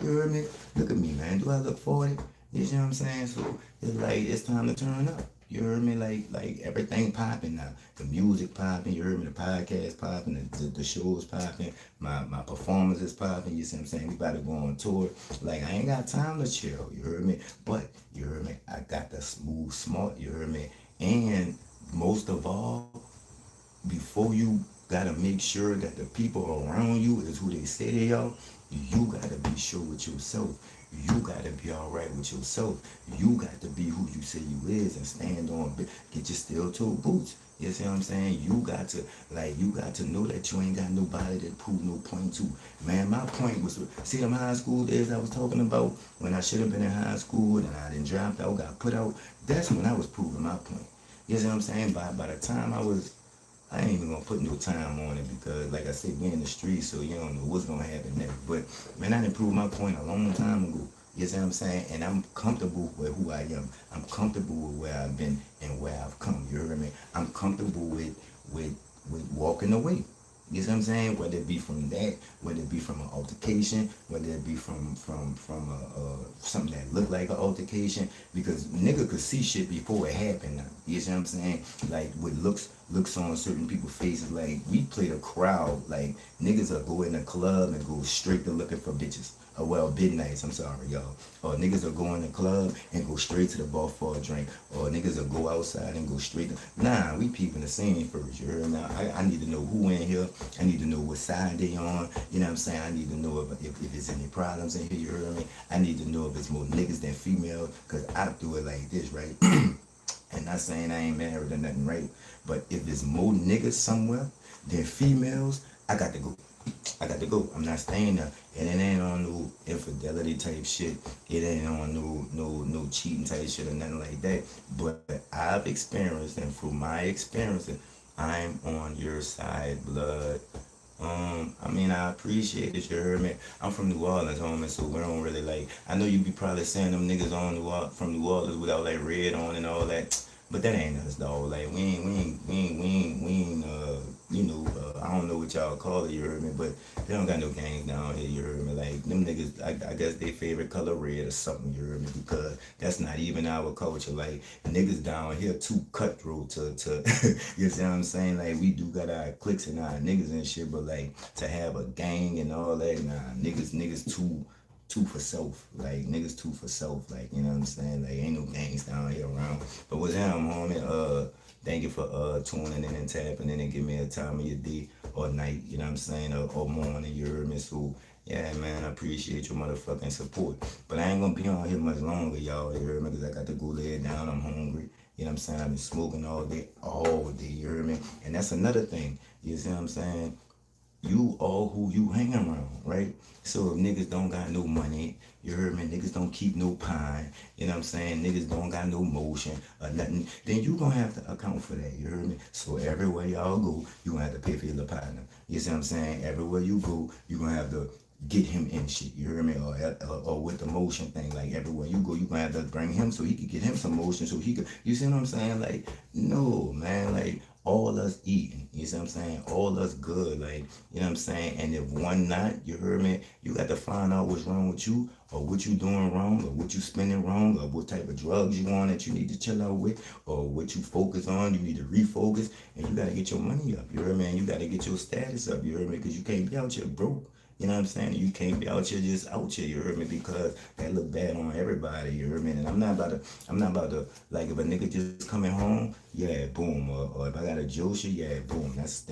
You heard me? Look at me, man. Do I look 40? You know what I'm saying? So it's like it's time to turn up. You heard me? Like everything popping now. The music popping. You heard me? The podcast popping. The shows popping. My performance is popping. You see what I'm saying? We about to go on tour. Like I ain't got time to chill. You heard me? But you heard me? I got the smooth, smart. You heard me? And most of all, before you gotta make sure that the people around you is who they say they are, you gotta be sure with yourself. You gotta be all right with yourself. You got to be who you say you is and stand on. Get your steel toe boots. You see what I'm saying? You got to know that you ain't got nobody that prove no point to. Man, my point was, see them high school days I was talking about when I should have been in high school and I didn't drop out, got put out. That's when I was proving my point. You see what I'm saying? By the time I ain't even gonna put no time on it because, like I said, we in the streets, so you don't know what's gonna happen next. But man, I didn't prove my point a long time ago. You see what I'm saying? And I'm comfortable with who I am. I'm comfortable with where I've been and where I've come. You heard me? I'm comfortable with walking away. You see what I'm saying? Whether it be from that, whether it be from an altercation, whether it be from something that looked like an altercation, because nigga could see shit before it happened. Now. You see what I'm saying? Like with looks on certain people's faces. Like we played a crowd. Like niggas will go in a club and go straight to looking for bitches. Well, midnights, I'm sorry, y'all. Or niggas will go in the club and go straight to the bar for a drink. Or niggas will go outside and go straight to... Nah, we peeping the scene first, you heard? Now, I need to know who in here. I need to know what side they on. You know what I'm saying? I need to know if it's any problems in here, you heard me? I need to know if it's more niggas than females. Because I do it like this, right? And not saying I ain't married or nothing, right? But if there's more niggas somewhere than females, I got to go. I got to go. I'm not staying there. And it ain't on no infidelity type shit. It ain't on no cheating type shit or nothing like that. But I've experienced, and through my experiences, I'm on your side, blood. I mean, I appreciate it, you heard me. I'm from New Orleans, homie, so we don't really like, I know you be probably saying them niggas from New Orleans without like red on and all that. But that ain't us, though. Like, I don't know what y'all call it, you heard me, but they don't got no gangs down here, you heard me. Like, them niggas, I guess they favorite color red or something, you heard me, because that's not even our culture. Like, niggas down here too cutthroat to you see what I'm saying? Like, we do got our cliques and our niggas and shit, but like, to have a gang and all that, nah, niggas too for self, like niggas too for self, like you know what I'm saying, like ain't no gangs down here around. But what's him, homie? Thank you for tuning in and tapping in and give me a time of your day or night, you know what I'm saying, or morning, you heard me. So yeah, man, I appreciate your motherfucking support. But I ain't gonna be on here much longer, y'all, you heard me, because I got to go lay it down. I'm hungry. You know what I'm saying? I've been smoking all day, you heard me? And that's another thing, you see what I'm saying? You are who you hang around, right? So if niggas don't got no money, you heard me, niggas don't keep no pine, you know what I'm saying, niggas don't got no motion or nothing, then you gonna have to account for that, you heard me? So everywhere y'all go, you gonna have to pay for your little partner. You see what I'm saying? Everywhere you go, you gonna have to get him in shit, you hear me? Or with the motion thing, like everywhere you go, you gonna have to bring him so he could get him some motion so he could, you see what I'm saying? Like, no, man, like all us eating, you see what I'm saying? All us good, like, you know what I'm saying? And if one not, you heard me, you got to find out what's wrong with you, or what you doing wrong, or what you spending wrong, or what type of drugs you on that you need to chill out with, or what you focus on, you need to refocus, and you gotta get your money up, you heard me? And you gotta get your status up, you heard me? Because you can't be out here broke. You know what I'm saying? You can't be out here just out here, you heard me? Because that look bad on everybody, you heard me? And I'm not about to, like, if a nigga just coming home, yeah, boom. Or if I got a Joshua, yeah, boom. That's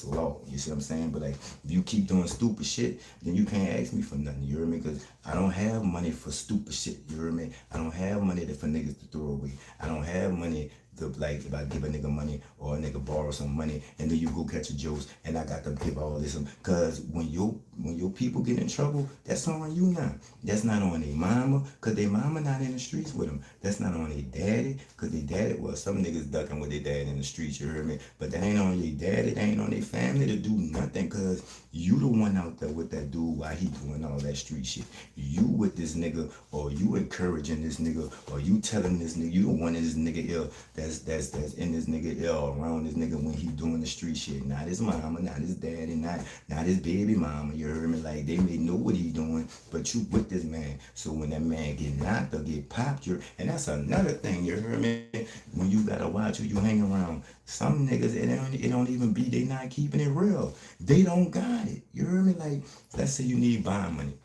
law. You see what I'm saying? But like, if you keep doing stupid shit, then you can't ask me for nothing, you heard me? Because I don't have money for stupid shit, you heard me? I don't have money for niggas to throw away. I don't have money to, like, if I give a nigga money or a nigga borrow some money and then you go catch a Joe's and I got to give all this. Cause when your people get in trouble, that's on you now. That's not on their mama, cause their mama not in the streets with them. That's not on their daddy, cause their daddy, well, some niggas ducking with their dad in the streets, you heard me? But that ain't on your daddy, that ain't on their family to do nothing, cause you the one out there with that dude while he doing all that street shit. You with this nigga, or you encouraging this nigga, or you telling this nigga, you the one in this nigga ear that's in this nigga ear, around this nigga when he doing the street shit. Not his mama, not his daddy, not his baby mama, you heard me? Like, they may know what he doing, but you with this man. So when that man get knocked or get popped, and that's another thing, you heard me? When you gotta watch who you hang around. Some niggas, it don't even be, they not keeping it real. They don't got it. You heard me? Like, let's say you need bond money.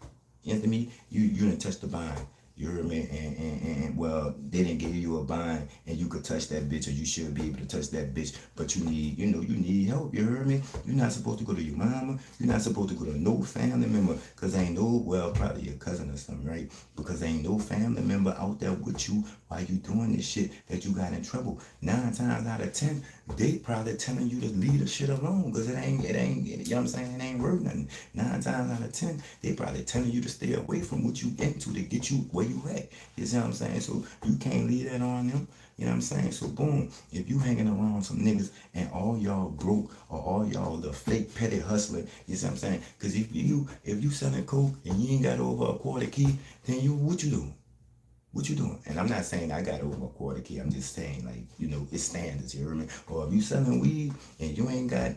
You know what I mean? You didn't touch the bond. You heard me? And well, they didn't give you a bond and you could touch that bitch, or you should be able to touch that bitch, but you need help. You heard me? You're not supposed to go to your mama. You're not supposed to go to no family member, because ain't no, well, probably your cousin or something, right? Because ain't no family member out there with you while you doing this shit that you got in trouble. 9 times out of 10, they probably telling you to leave the shit alone, because it ain't, you know what I'm saying? It ain't worth nothing. 9 times out of 10, they probably telling you to stay away from what you into to get you where you at. You see what I'm saying? So you can't leave that on them. You know what I'm saying? So boom, if you hanging around some niggas and all y'all broke, or all y'all the fake petty hustler, you see what I'm saying? Because if you selling coke and you ain't got over a quarter key, then what you doing? What you doing? And I'm not saying I got over a quarter key. I'm just saying, like, it's standards, you hear me? Or if you selling weed and you ain't got,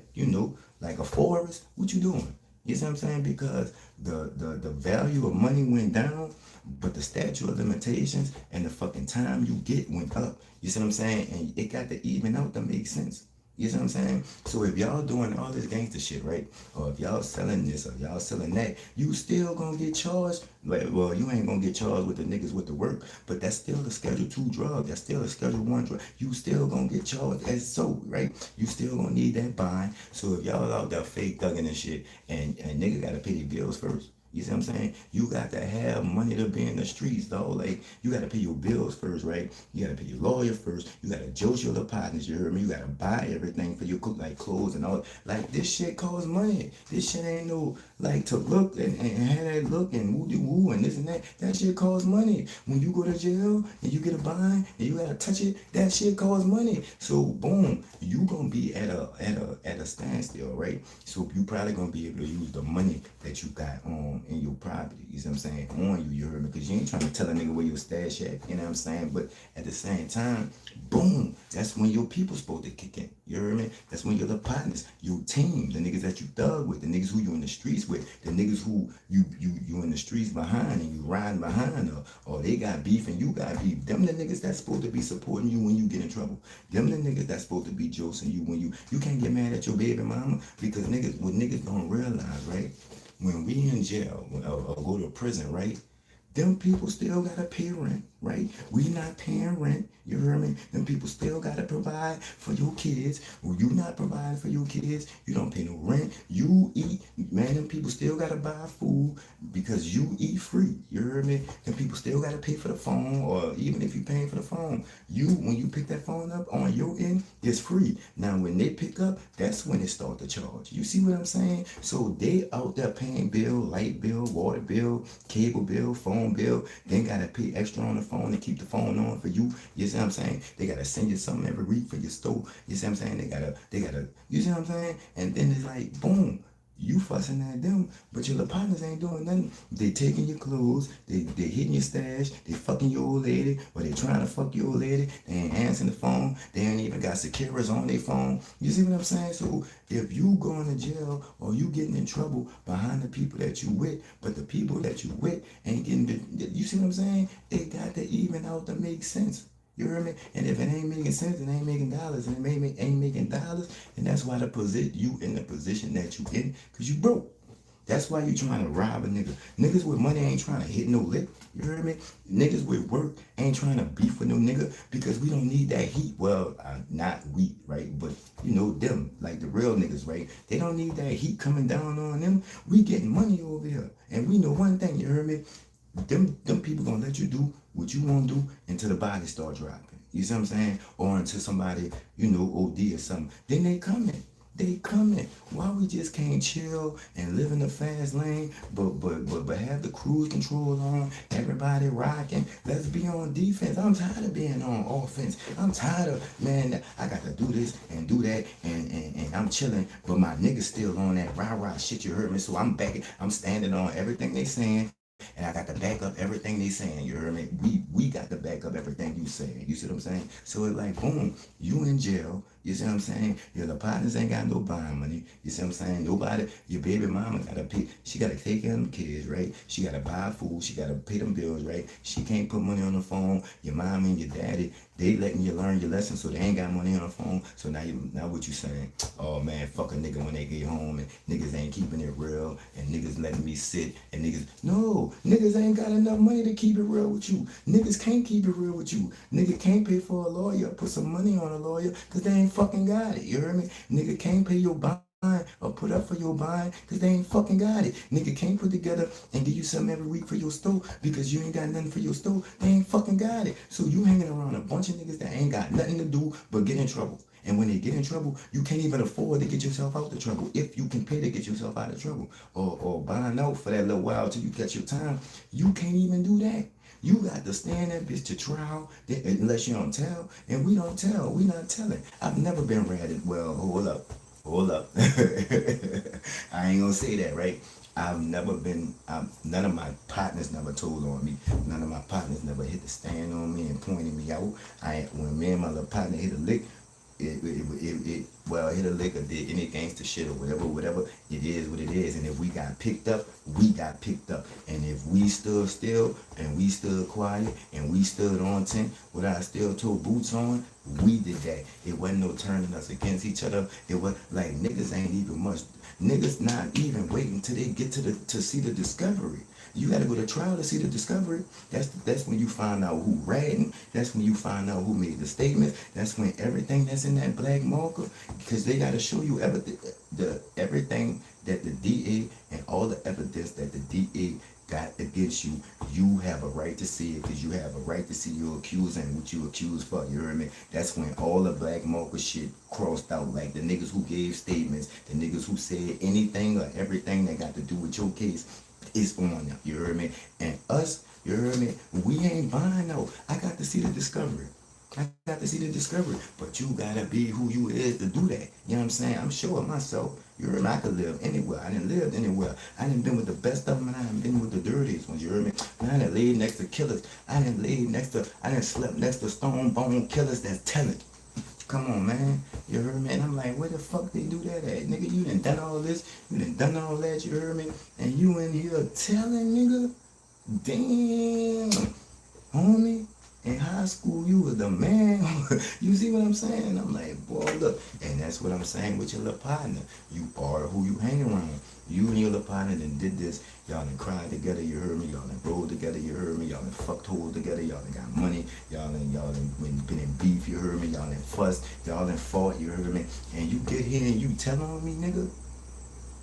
like a forest, what you doing? You see what I'm saying? Because the value of money went down, but the statute of limitations and the fucking time you get went up. You see what I'm saying? And it got to even out to make sense. You see what I'm saying? So if y'all doing all this gangster shit, right? Or if y'all selling this or y'all selling that, you still gonna get charged. Well, you ain't gonna get charged with the niggas with the work, but that's still a Schedule 2 drug. That's still a Schedule 1 drug. You still gonna get charged as so, right? You still gonna need that bond. So if y'all out there fake thugging and shit, and nigga gotta pay their bills first. You see what I'm saying? You got to have money to be in the streets, though. Like, you got to pay your bills first, right? You got to pay your lawyer first. You got to judge your little partners, you heard me? You got to buy everything for your cook, like clothes and all. Like, this shit costs money. This shit ain't no, like, to look and have that look and woo-de-woo and this and that. That shit costs money. When you go to jail and you get a bond and you got to touch it, that shit costs money. So, boom, you going to be at a standstill, right? So, you probably going to be able to use the money that you got on in your property, you see what I'm saying, on you heard me? Because you ain't trying to tell a nigga where your stash at, you know what I'm saying? But at the same time, boom, that's when your people supposed to kick in, you heard me? That's when you're the partners, your team, the niggas that you thug with, the niggas who you in the streets with, the niggas who you in the streets behind and you riding behind, or they got beef and you got beef. Them the niggas that's supposed to be supporting you when you get in trouble. Them the niggas that's supposed to be josing you when you can't get mad at your baby mama, because what niggas don't realize, right? When we in jail or go to prison, right? Them people still gotta pay rent, right? We not paying rent, you hear me? Them people still gotta provide for your kids. When you not providing for your kids, you don't pay no rent. You eat, man, them people still gotta buy food because you eat free, you hear me? Them people still gotta pay for the phone, or even if you paying for the phone, when you pick that phone up on your end, it's free. Now when they pick up, that's when they start to charge. You see what I'm saying? So they out there paying bill, light bill, water bill, cable bill, phone bill. They gotta pay extra on the phone to keep the phone on for you. You see what I'm saying? They gotta send you something every week for your store. You see what I'm saying? They gotta, you see what I'm saying? And then it's like, boom. You fussing at them, but your little partners ain't doing nothing. They taking your clothes, they hitting your stash, they fucking your old lady, or they trying to fuck your old lady. They ain't answering the phone. They ain't even got securers on their phone. You see what I'm saying? So if you going to jail or you getting in trouble behind the people that you with, but the people that you with ain't getting, you see what I'm saying? They got to even out to make sense. You hear me? And if it ain't making sense, it ain't making dollars, and it ain't making dollars, and that's why you in the position that you in, cause you broke. That's why you trying to rob a nigga. Niggas with money ain't trying to hit no lick. You hear me? Niggas with work ain't trying to beef with no nigga because we don't need that heat. Well, not we, right? But you know them, like the real niggas, right? They don't need that heat coming down on them. We getting money over here, and we know one thing. You heard me? Them people gonna let you do what you want to do until the body start dropping. You see what I'm saying? Or until somebody, OD or something. Then they coming. They coming. Why we just can't chill and live in the fast lane, but have the cruise control on, everybody rocking. Let's be on defense. I'm tired of being on offense. I'm tired of, man, I got to do this and do that, and I'm chilling, but my niggas still on that rah-rah shit, you heard me? So I'm standing on everything they saying, and I got to back up everything they saying. You heard me? We got to back up everything you saying. You see what I'm saying? So it's like, boom, you in jail. You see what I'm saying? Your partners ain't got no buying money. You see what I'm saying? Nobody, your baby mama gotta pay. She gotta take care of them kids, right? She gotta buy food. She gotta pay them bills, right? She can't put money on the phone. Your mom and your daddy, they letting you learn your lesson, so they ain't got money on the phone. So now what you saying? Oh man, fuck a nigga when they get home, and niggas ain't keeping it real, and niggas letting me sit, and niggas ain't got enough money to keep it real with you. Niggas can't keep it real with you. Nigga can't pay for a lawyer, put some money on a lawyer, cause they ain't fucking got it. You heard me? Nigga can't pay your bond or put up for your bond because they ain't fucking got it. Nigga can't put together and give you something every week for your store because you ain't got nothing for your store. They ain't fucking got it. So you hanging around a bunch of niggas that ain't got nothing to do but get in trouble. And when they get in trouble, you can't even afford to get yourself out of trouble. If you can pay to get yourself out of trouble or buying out for that little while till you catch your time, you can't even do that. You got to stand that bitch to trial unless you don't tell. And we don't tell. We not telling. I've never been ratted. Well, hold up. Hold up. I ain't gonna say that, right? I've never been, none of my partners never told on me. None of my partners never hit the stand on me and pointed me out. When me and my little partner hit a lick, hit a lick or did any gangster shit or whatever, it is what it is. And if we got picked up, we got picked up. And if we stood still and we stood quiet and we stood on 10 with our steel toe boots on, we did that. It wasn't no turning us against each other. It was like niggas ain't even much. Niggas not even waiting till they get to see the discovery. You got to go to trial to see the discovery. That's when you find out who ratting. That's when you find out who made the statement. That's when everything that's in that black marker, because they got to show you everything that the DA and all the evidence that the DA got against you. You have a right to see it because you have a right to see your accuser and what you accused for. You heard me? That's when all the black marker shit crossed out. Like the niggas who gave statements, the niggas who said anything or everything that got to do with your case is on them. You heard me? And us, you heard me? We ain't buying no. I got to see the discovery. I got to see the discovery. But you gotta be who you is to do that. You know what I'm saying? I'm sure of myself. You heard me? I could live anywhere. I didn't live anywhere. I didn't been with the best of them, and I didn't been with the dirtiest ones. You heard me? And I didn't laid next to killers. I didn't slept next to stone bone killers that's telling. Come on, man. You heard me? And I'm like, where the fuck they do that at? Nigga, you done all this. You done all that. You heard me? And you in here telling, nigga? Damn. Homie. In high school, you was the man. You see what I'm saying? I'm like, boy, look. And that's what I'm saying with your little partner. You are who you hang around. You and your little partner done did this. Y'all done cried together, you heard me. Y'all done rolled together, you heard me. Y'all done fucked holes together. Y'all done got money. Y'all done been in beef, you heard me. Y'all done fussed. Y'all done fought, you heard me. And you get here and you tell on me, nigga.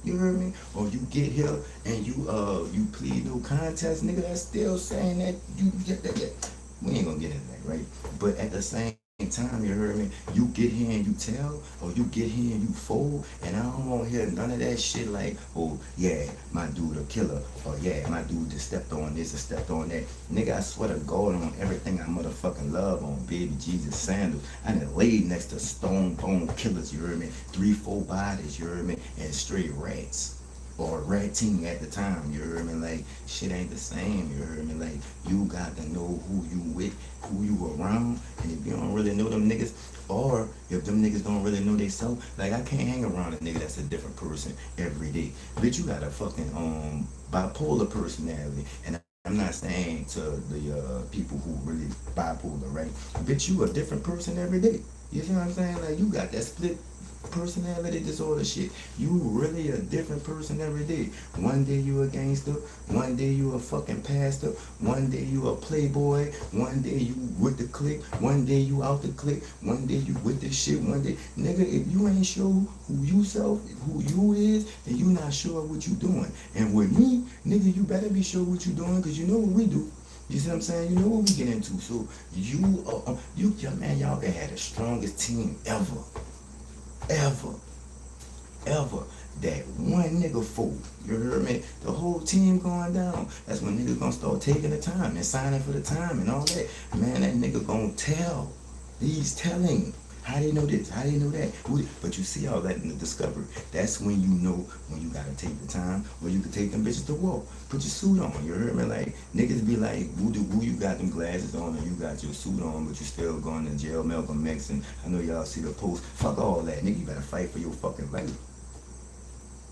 You heard me? Or you get here and you plead no contest, nigga. That's still saying that you get that. We ain't gonna get into that, right? But at the same time, you heard me? You get here and you tell, or you get here and you fold, and I don't want to hear none of that shit like, oh, yeah, my dude a killer, or yeah, my dude just stepped on this or stepped on that. Nigga, I swear to God on everything I motherfucking love on baby Jesus sandals. I done laid next to stone bone killers, you heard me? 3-4 bodies, you heard me? And straight rats. or a rat team at the time, you heard me? Like, shit ain't the same, you heard me? Like, you got to know who you with, who you around, and if you don't really know them niggas, or if them niggas don't really know they self, like, I can't hang around a nigga that's a different person every day. Bitch, you got a fucking, bipolar personality, and I'm not saying to the people who really bipolar, right? Bitch, you a different person every day. You see what I'm saying? Like, you got that split personality disorder shit. You really a different person every day. One day you a gangster, one day you a fucking pastor, one day you a playboy, one day you with the clique, one day you out the clique, one day you with this shit, one day, nigga, if you ain't sure who you self, who you is, then you not sure what you doing. And with me, nigga, you better be sure what you doing, cause you know what we do. You see what I'm saying? You know what we get into. So man, y'all had the strongest team ever, ever. That one nigga fool. You heard me? The whole team going down. That's when niggas gonna start taking the time and signing for the time and all that. Man, that nigga gonna tell. He's telling. How they know this? How they know that? But you see all that in the discovery. That's when you know when you gotta take the time, or you can take them bitches to walk. Put your suit on. You heard me? Like, niggas be like, woo, you got them glasses on and you got your suit on, but you still going to jail, Malcolm X, and I know y'all see the post. Fuck all that, nigga. You better fight for your fucking life.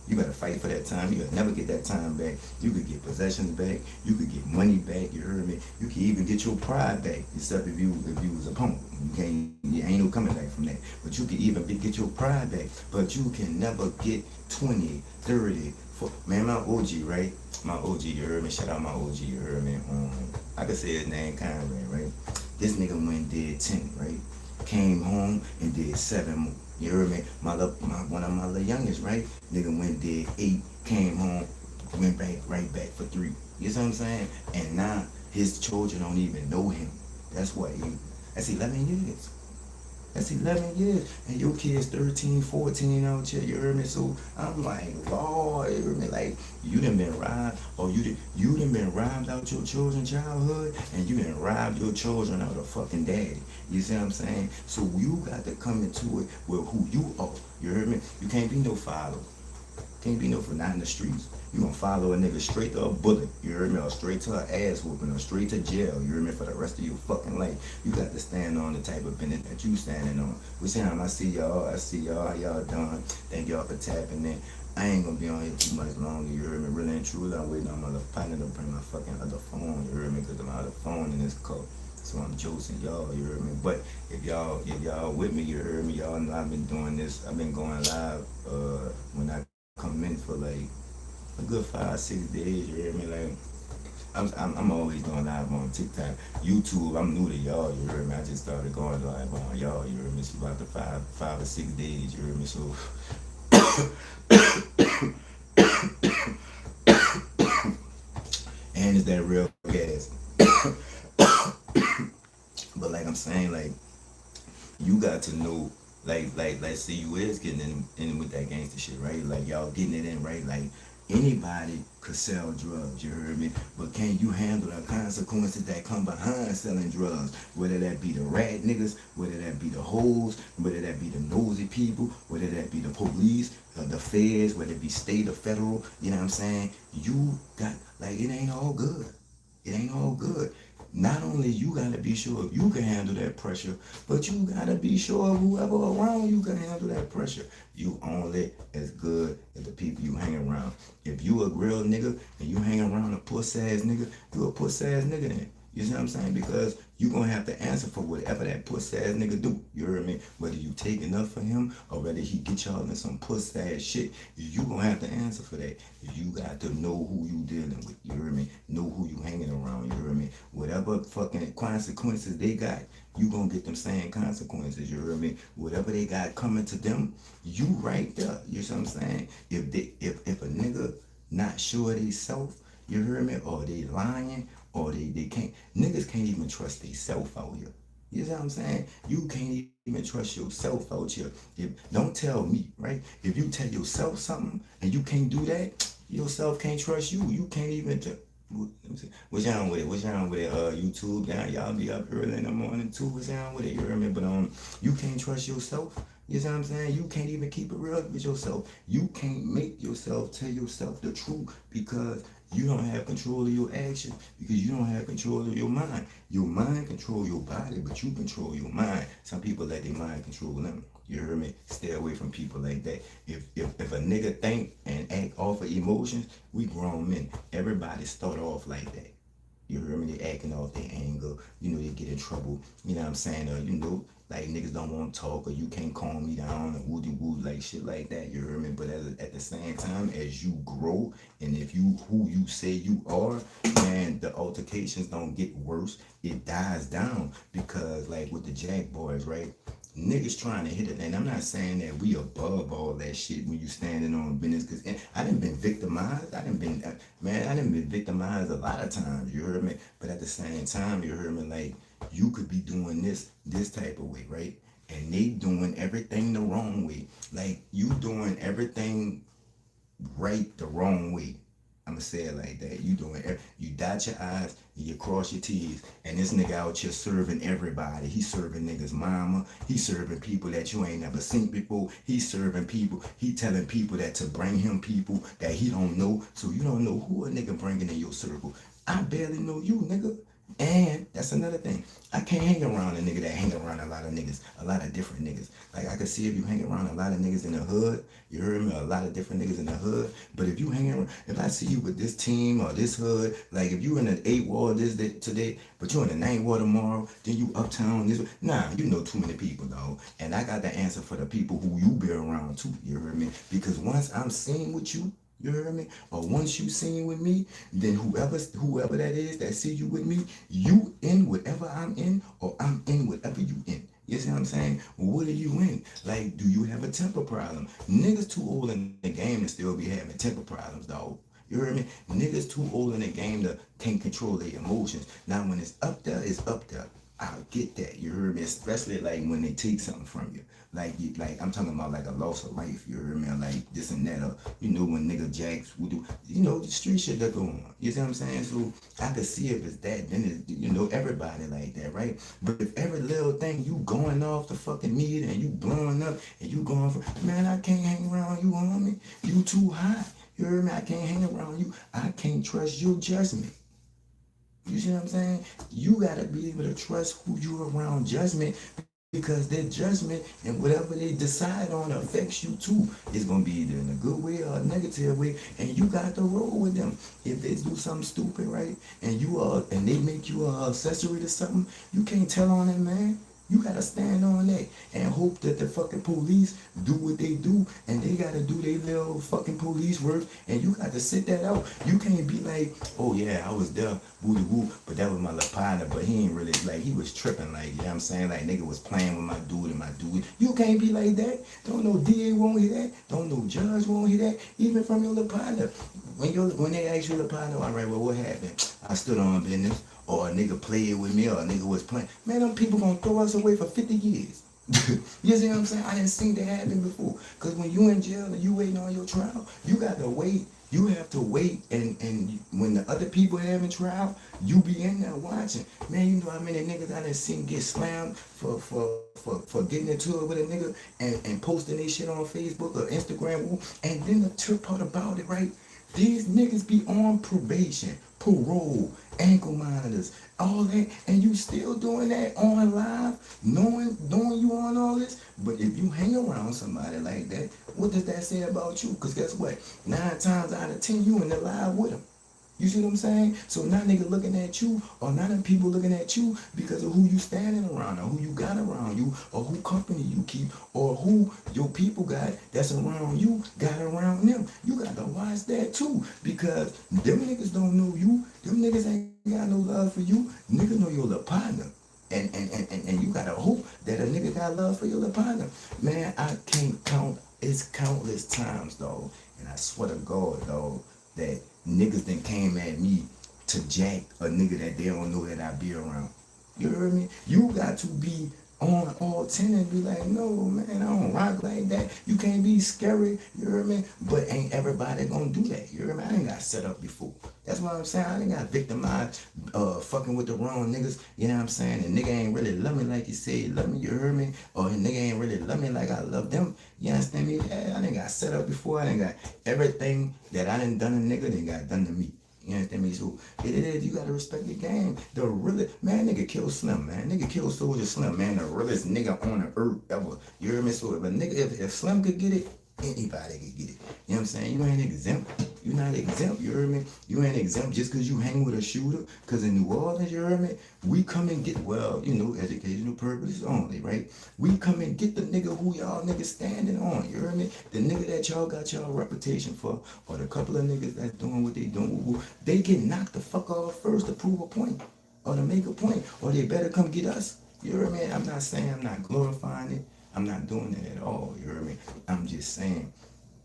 You better fight for that time. You will never get that time back. You could get possessions back. You could get money back. You heard me? You can even get your pride back, except if you was a punk. You ain't no coming back from that. But you can even get your pride back. But you can never get 20, 30, 40. Man, my OG, right? My OG, you heard me? Shout out my OG, you heard me? I could say his name, Conrad, right? This nigga went and did 10, right? Came home and did 7 more. You heard me? One of my little youngest, right? Nigga went and did 8, came home, went right back for 3. You see what I'm saying? And now his children don't even know him. That's what that's 11 years. That's 11 years. And your kid's 13, 14 out here, you heard me? So I'm like, Lord, you heard me? Like, you done been robbed, or you done been robbed out your children's childhood, and you done robbed your children out of fucking daddy. You see what I'm saying? So you got to come into it with who you are. You heard me? You can't be no follower. Can't be no for not in the streets. You gonna follow a nigga straight to a bullet, you heard me, or straight to an ass whooping, or straight to jail, you heard me, for the rest of your fucking life. You got to stand on the type of business that you standing on. Which time I see y'all, how y'all done. Thank y'all for tapping in. I ain't gonna be on here too much longer, you heard me, really and truly. I'm waiting on my little partner to bring my fucking other phone, you heard me, because my other phone in this car. So I'm joking y'all, you heard me. But if y'all with me, you heard me, y'all know I've been doing this. I've been going live when I come in for like a good 5-6 days, you hear me? Like, I'm always doing live on TikTok. YouTube, I'm new to y'all, you hear me? I just started going live on y'all, you hear me? It's about the 5 or 6 days, you hear me? So and it's that real gas. But like I'm saying, like, you got to know, like say you is getting in with that gangster shit, right? Like, y'all getting it in, right? Like, anybody could sell drugs, you heard me? But can you handle the consequences that come behind selling drugs? Whether that be the rat niggas, whether that be the hoes, whether that be the nosy people, whether that be the police, the feds, whether it be state or federal, you know what I'm saying? You got, like, it ain't all good. It ain't all good. Not only you gotta be sure you can handle that pressure, but you gotta be sure whoever around you can handle that pressure. You only as good as the people you hang around. If you a real nigga and you hang around a puss ass nigga, you a puss ass nigga then. You see what I'm saying? Because you gonna have to answer for whatever that puss ass nigga do. You heard me? Whether you take enough for him or whether he get y'all in some puss ass shit, you gonna have to answer for that. You got to know who you dealing with. You heard me? Know who you hanging around. You heard me? Whatever fucking consequences they got, you gonna get them same consequences. You heard me? Whatever they got coming to them, you right there. You see what I'm saying? If a nigga not sure they self, you heard me, or they lying, or they can't, niggas can't even trust they self out here. You see what I'm saying? You can't even trust yourself out here. Don't tell me, right? If you tell yourself something and you can't do that, yourself can't trust you. You can't even what's down with it? What's down with it? YouTube down. Y'all be up early in the morning too. What's down with it? You hear me? But you can't trust yourself. You see what I'm saying? You can't even keep it real with yourself. You can't make yourself tell yourself the truth because you don't have control of your actions, because you don't have control of your mind. Your mind control your body, but you control your mind. Some people let their mind control them. You heard me? Stay away from people like that. If a nigga think and act off of emotions, we grown men. Everybody start off like that. You hear me? They acting off their anger. You know, they get in trouble. You know what I'm saying? You know, like niggas don't want to talk or you can't calm me down and woody woo like shit like that. You hear me? But at the same time, as you grow and if you who you say you are, man, the altercations don't get worse. It dies down because like with the Jack Boys, right? Niggas trying to hit it, and I'm not saying that we above all that shit when you standing on business, cause I done been victimized. I done been victimized a lot of times. You heard me, but at the same time, you heard me. Like you could be doing this type of way, right? And they doing everything the wrong way. Like you doing everything right the wrong way. I'ma say it like that. You dot your I's and you cross your T's. And this nigga out here serving everybody. He serving niggas mama. He serving people that you ain't never seen before. He serving people. He telling people that to bring him people that he don't know. So you don't know who a nigga bringing in your circle. I barely know you, nigga. And that's another thing. I can't hang around a nigga that hang around a lot of niggas, a lot of different niggas. Like I can see if you hang around a lot of niggas in the hood, you heard me, a lot of different niggas in the hood. But if you hang around, if I see you with this team or this hood, like if you in the 8th ward today, but you in the 9th ward tomorrow, then you uptown this, nah, you know too many people, dog. And I got the answer for the people who you be around too, you heard me? Because once I'm seen with you heard me? Or once you seen with me, then whoever that is that see you with me, you in whatever I'm in, or I'm in whatever you in. You see what I'm saying? What are you in? Like, do you have a temper problem? Niggas too old in the game to still be having temper problems, dog. You heard me? Niggas too old in the game to can't control their emotions. Now, when it's up there, it's up there. I'll get that. You heard me? Especially like when they take something from you. Like I'm talking about like a loss of life. You heard me? Like this and that. Or, you know when nigga jacks would do. You know the street shit that go on. You see what I'm saying? So I could see if it's that. Then it's, you know, everybody like that, right? But if every little thing you going off the fucking meter and you blowing up and you going for, man, I can't hang around you, homie. You too high. You heard me? I can't hang around you. I can't trust your judgment. You see what I'm saying? You gotta be able to trust who you around judgment because their judgment and whatever they decide on affects you too. It's gonna be either in a good way or a negative way, and you got to roll with them. If they do something stupid, right, and they make you a accessory to something, you can't tell on them, man. You gotta stand on that and hope that the fucking police do what they do, and they gotta do their little fucking police work, and you got to sit that out. You can't be like, oh yeah, I was there, booty woo, but that was my little partner, but he ain't really, like, he was tripping, like, you know what I'm saying? Like, nigga was playing with my dude and my dude. You can't be like that. Don't no DA won't hear that. Don't no judge won't hear that. Even from your little partner. When they ask your little partner, all right, well, what happened? I stood on business. Or a nigga played with me, or a nigga was playing. Man, them people gonna throw us away for 50 years. You see what I'm saying? I didn't see that happen before. Because when you in jail and you waiting on your trial, you got to wait. You have to wait, and when the other people having trial, you be in there watching. Man, you know how many niggas I done seen get slammed for getting into it with a nigga and posting their shit on Facebook or Instagram. And then the trip part about it, right? These niggas be on probation, parole, ankle monitors, all that, and you still doing that on live, knowing you on all this. But if you hang around somebody like that, what does that say about you? Because guess what? 9 times out of 10, you in the live with them. You see what I'm saying? So now nigga looking at you, or now them people looking at you because of who you standing around, or who you got around you, or who company you keep, or who your people got that's around you got around them. You got to watch that too, because them niggas don't know you. Them niggas ain't got no love for you. Niggas know your little partner. And you gotta hope that a nigga got love for your little partner. Man, I can't count, it's countless times, though. And I swear to God, though, that niggas then came at me to jack a nigga that they don't know that I be around. You heard me? You got to be on all 10 and be like, no, man, I don't rock like that. You can't be scary, you hear me? But ain't everybody gonna do that, you hear me? I done got set up before. That's what I'm saying. I done got victimized, fucking with the wrong niggas, you know what I'm saying? And nigga ain't really love me like he said he love me, you hear me? Or nigga ain't really love me like I love them, you understand me? Yeah, I done got set up before. I done got everything that I done done a nigga done got done to me. You understand me? So it is, you gotta respect the game. The realest, man, nigga kill Slim, man. Nigga kill Soldier Slim, man. The realest nigga on the earth ever. You hear me? So if a nigga, if Slim could get it, anybody could get it. You know what I'm saying? You ain't exempt. You not exempt, you hear me? You ain't exempt just cause you hang with a shooter. Cause in New Orleans, you hear me? We come and get, well, you know, educational purposes only, right? We come and get the nigga who y'all niggas standing on, you hear me? The nigga that y'all got y'all reputation for, or the couple of niggas that's doing what they doing, they get knocked the fuck off first to prove a point, or to make a point, or they better come get us. You hear me? I'm not saying I'm not glorifying it. I'm not doing it at all, you hear me? I'm just saying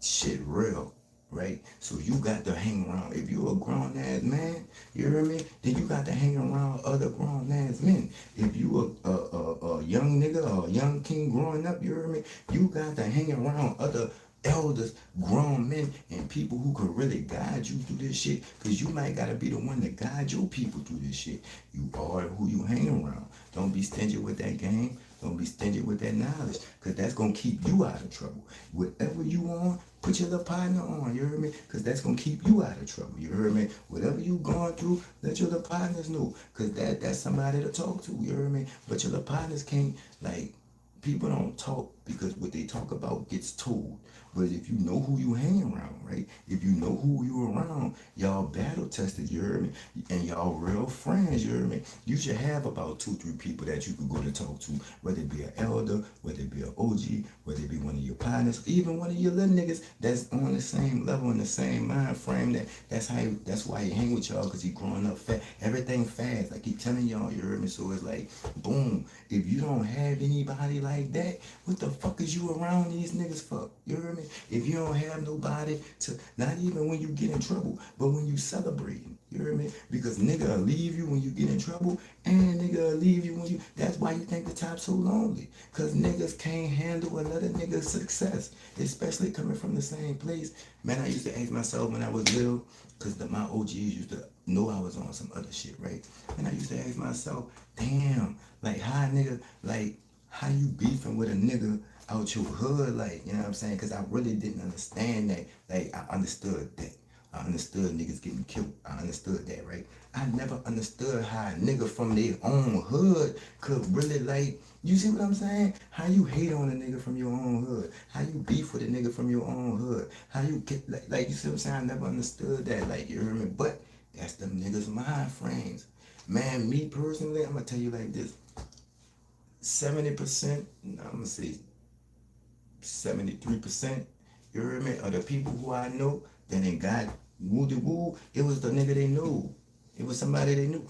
shit real, right? So you got to hang around. If you a grown ass man, you hear me? Then you got to hang around other grown ass men. If you a young nigga or a young king growing up, you hear me? You got to hang around other elders, grown men, and people who could really guide you through this shit. Cause you might gotta be the one to guide your people through this shit. You are who you hang around. Don't be stingy with that game. Don't be stingy with that knowledge, because that's going to keep you out of trouble. Whatever you on, put your little partner on, you heard me? Because that's going to keep you out of trouble, you heard me? Whatever you going through, let your little partners know, because that's somebody to talk to, you heard me? But your little partners can't, like, people don't talk because what they talk about gets told. But if you know who you hang around, right? If you know who you around, y'all battle tested, you heard me? And y'all real friends, you heard me? You should have about 2-3 people that you could go to talk to, whether it be an elder, whether it be an OG, whether it be one of your partners, even one of your little niggas that's on the same level, in the same mind frame. That's why he hang with y'all, because he growing up fast. Everything fast. I keep telling y'all, you heard me? So it's like, boom. If you don't have anybody like that, what the fuck is you around these niggas for? You heard me? If you don't have nobody to, not even when you get in trouble, but when you celebrating, you heard me? Because nigga will leave you when you get in trouble, and nigga will leave you when you, that's why you think the top so lonely. Because niggas can't handle another nigga's success, especially coming from the same place. Man, I used to ask myself when I was little, because my OGs used to know I was on some other shit, right? And I used to ask myself, damn, like how nigga, like how you beefing with a nigga out your hood, like, you know what I'm saying? Because I really didn't understand that. Like, I understood that. I understood niggas getting killed. I understood that, right? I never understood how a nigga from their own hood could really, like, you see what I'm saying? How you hate on a nigga from your own hood. How you beef with a nigga from your own hood. How you get, like you see what I'm saying? I never understood that, like, you hear me? But that's them niggas' mind frames. Man, me personally, I'm going to tell you like this. 70%, I'm going to say 73%, you heard me, of the people who I know that ain't got woo-de-woo, it was the nigga they knew. It was somebody they knew.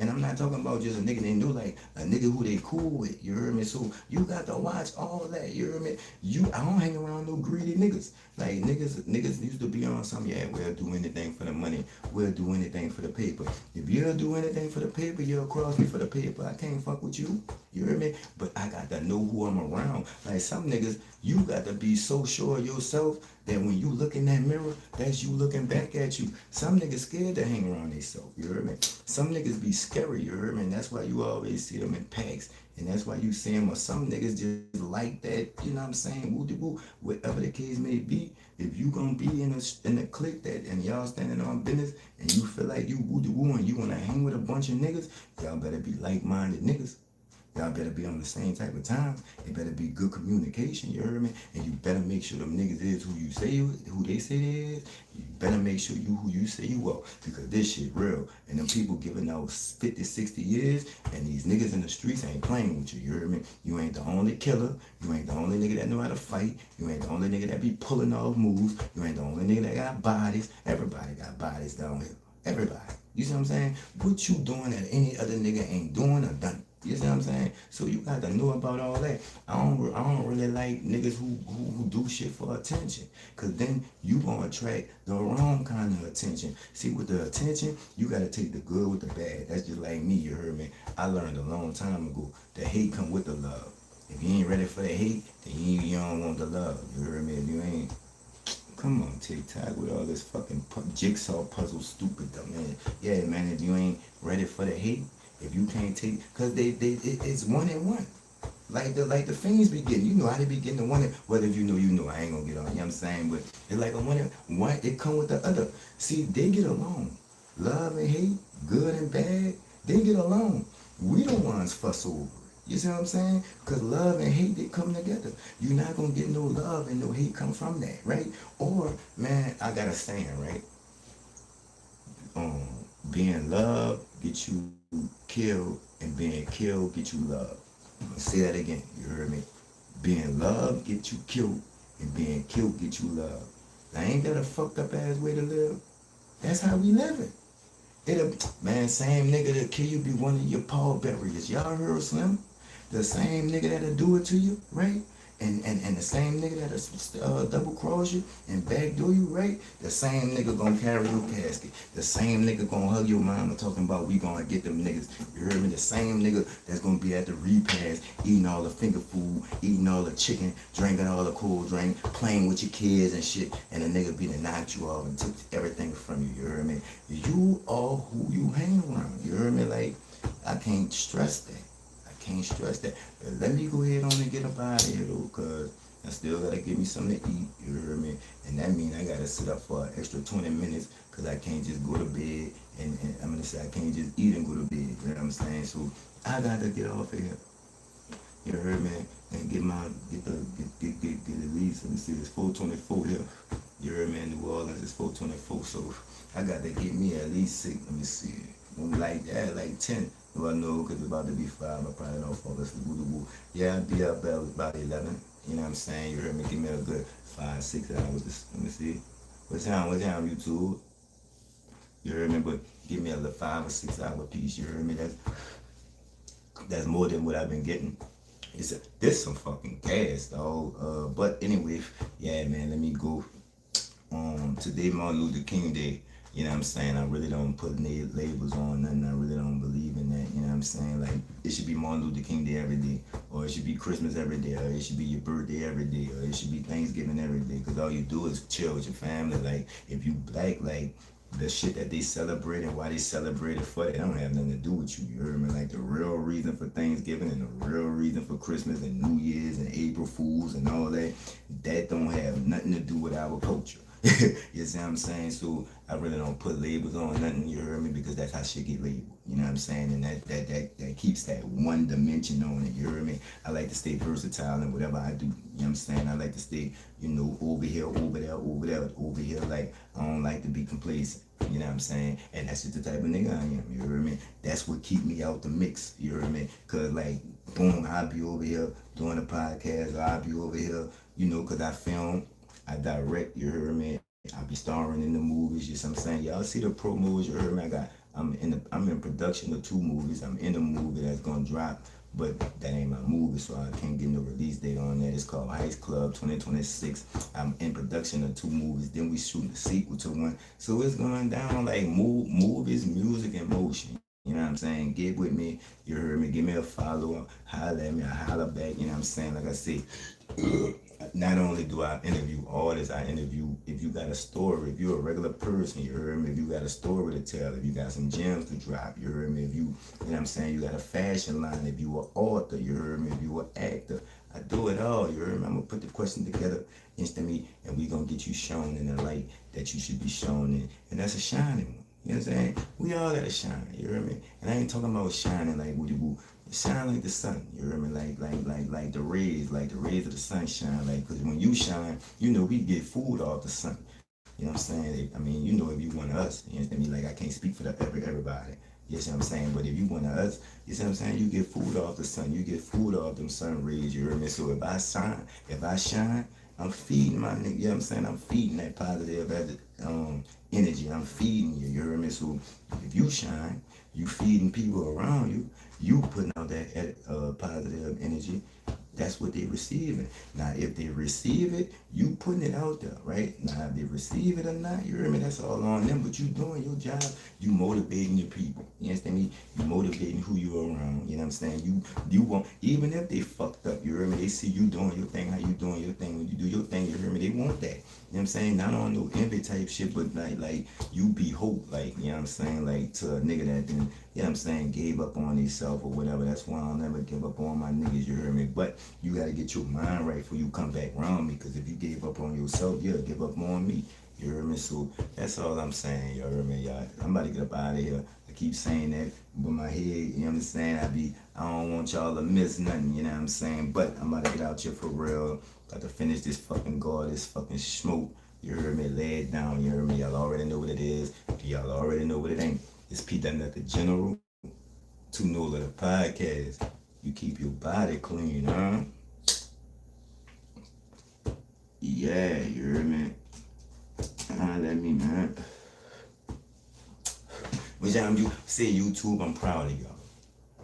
And I'm not talking about just a nigga they knew, like a nigga who they cool with, you heard me? So you got to watch all that, you heard me? I don't hang around no greedy niggas. Like niggas used to be on some, yeah, we'll do anything for the money, we'll do anything for the paper. If you'll do anything for the paper, you'll cross me for the paper. I can't fuck with you, you heard me? But I got to know who I'm around. Like some niggas, you got to be so sure of yourself that when you look in that mirror, that's you looking back at you. Some niggas scared to hang around themselves, you heard me? Some niggas be scary, you heard me? And that's why you always see them in packs. And that's why you see them, or some niggas just like that, you know what I'm saying? Woo-de-woo, whatever the case may be. If you gonna be in a clique that, and y'all standing on business, and you feel like you woo-de-woo and you wanna hang with a bunch of niggas, y'all better be like-minded niggas. Y'all better be on the same type of time. It better be good communication, you heard me? And you better make sure them niggas is who you say who they say they is. You better make sure you who you say you are. Because this shit real. And them people giving out 50, 60 years, and these niggas in the streets ain't playing with you, you heard me? You ain't the only killer. You ain't the only nigga that know how to fight. You ain't the only nigga that be pulling off moves. You ain't the only nigga that got bodies. Everybody got bodies down here. Everybody. You see what I'm saying? What you doing that any other nigga ain't doing or done? You see what I'm saying? So you got to know about all that. I don't really like niggas who do shit for attention. Cause then you gonna attract the wrong kind of attention. See, with the attention, you gotta take the good with the bad. That's just like me, you heard me? I learned a long time ago that hate come with the love. If you ain't ready for the hate, then you don't want the love. You heard me? If you ain't, come on, TikTok with all this fucking jigsaw puzzle stupid though, man. Yeah, man, if you ain't ready for the hate, if you can't take, cause it's one and one. Like the fiends be getting, you know how they be getting the one, whether if you know, I ain't gonna get on, you know what I'm saying? But it's like a one, it come with the other. See, they get along. Love and hate, good and bad, they get along. We the ones fuss over it. You see what I'm saying? Because love and hate, they come together. You're not going to get no love and no hate come from that, right? Or, man, I got a saying, right? Um, Being loved get you killed, and being killed get you loved. I'm going to say that again. You heard me? Being loved get you killed, and being killed get you loved. Now, ain't that a fucked up ass way to live? That's how we living. It'll, man, same nigga that kill you be one of your pallbearers. Y'all heard Slim? The same nigga that'll do it to you, right? And the same nigga that'll double cross you and backdoor you, right? The same nigga gonna carry your casket. The same nigga gonna hug your mama talking about we gonna get them niggas. You heard me? The same nigga that's gonna be at the repast eating all the finger food, eating all the chicken, drinking all the cool drink, playing with your kids and shit, and the nigga be to knock you off and took everything from you. You heard me? You are who you hang around. You heard me? Like, I can't stress that. Can't stress that. But let me go ahead on and get up out of here though, cause I still gotta give me something to eat. You heard me? And that means I gotta sit up for an extra 20 minutes, cause I can't just go to bed and I'm gonna say I can't just eat and go to bed. You know what I'm saying? So I gotta get off of here. You heard me? And get at least, let me see, it's 424 here. You heard me? In New Orleans, it's 424. So I got to get me at least 6. Let me see. Like 10. Well, no, because it's about to be 5. I probably don't fall asleep. Yeah, I'll be up about 11. You know what I'm saying? You heard me? Give me a good 5, 6 hours. Let me see. What time, YouTube? You heard me? But give me a 5 or 6 hour piece. You heard me? That's more than what I've been getting. This some fucking gas, dog. But anyway, yeah, man, let me go. Today Martin Luther King Day. You know what I'm saying? I really don't put labels on nothing. I really don't believe in that. You know what I'm saying? Like, it should be Martin Luther King Day every day. Or it should be Christmas every day. Or it should be your birthday every day. Or it should be Thanksgiving every day. Because all you do is chill with your family. Like, if you black, like, the shit that they celebrate and why they celebrate it for, it don't have nothing to do with you. You heard me? Like, the real reason for Thanksgiving and the real reason for Christmas and New Year's and April Fools and all that, that don't have nothing to do with our culture. You see what I'm saying? So I really don't put labels on nothing, you heard me, because that's how shit get labeled. You know what I'm saying? And that keeps that one dimension on it, you heard me? I like to stay versatile in whatever I do. You know what I'm saying? I like to stay, over here, over there, over here. Like, I don't like to be complacent. You know what I'm saying? And that's just the type of nigga I am, you heard me? That's what keep me out the mix, you heard me? Cause like, boom, I'll be over here doing a podcast, or I'll be over here, cause I film, I direct, you heard me? I be starring in the movies, you see what I'm saying? Y'all see the promos, you heard me? I'm in production of 2 movies. I'm in a movie that's gonna drop, but that ain't my movie, so I can't get no release date on that. It's called Heist Club 2026. I'm in production of 2 movies. Then we shooting a sequel to one. So it's going down like movies, music, and motion. You know what I'm saying? Get with me. You heard me. Give me a follow. Holler at me. I holler back. You know what I'm saying? Like I say, not only do I interview artists, I interview, if you got a story, if you're a regular person, you heard me, if you got a story to tell, if you got some gems to drop, you heard me, if you know what I'm saying, you got a fashion line, if you an author, you heard me, if you an actor, I do it all, you heard me. I'm gonna put the question together instantly, and we gonna get you shown in the light that you should be shown in, and that's a shining one. You know what I'm saying? We all gotta shine, you hear me? And I ain't talking about shining like woody woo. Shine like the sun, you hear me? Like the rays of the sun shine. Like, cause when you shine, we get food off the sun. You know what I'm saying? I mean, if you one of us, you know what I mean? Like, I can't speak for everybody. You see what I'm saying? But if you one of us, you see what I'm saying? You get food off the sun. You get food off them sun rays, you hear me? So if I shine, I'm feeding my nigga, you know what I'm saying? I'm feeding that positive energy. I'm feeding you. You heard me? So if you shine, you feeding people around you. You putting out that positive energy. That's what they receiving. Now, if they receive it, you putting it out there, right? Now, if they receive it or not, you hear me? That's all on them. But you doing your job. You motivating your people. You understand me? You motivating who you around. You know what I'm saying? You want, even if they fucked up, you hear me? They see you doing your thing, how you doing your thing. When you do your thing, you hear me? They want that. You know what I'm saying? Not on no envy type shit, but like you be hope, like, you know what I'm saying? Like to a nigga that then, you know what I'm saying, gave up on himself or whatever. That's why I'll never give up on my niggas, you hear me? But you gotta get your mind right before you come back around me. Cause if you gave up on yourself, you'll give up on me. You hear me? So that's all I'm saying, you hear me, y'all. I'm about to get up out of here. I keep saying that with my head, you know what I'm saying? I don't want y'all to miss nothing, you know what I'm saying? But I'm about to get out here for real. About to finish this fucking guard, this fucking smoke. You heard me, lay it down, you heard me. Y'all already know what it is. Y'all already know what it ain't. It's Pete Dunn the General, 2 Nola the podcast. You keep your body clean, huh? Yeah, you heard me. Let me, man. But yeah, you say YouTube, I'm proud of y'all.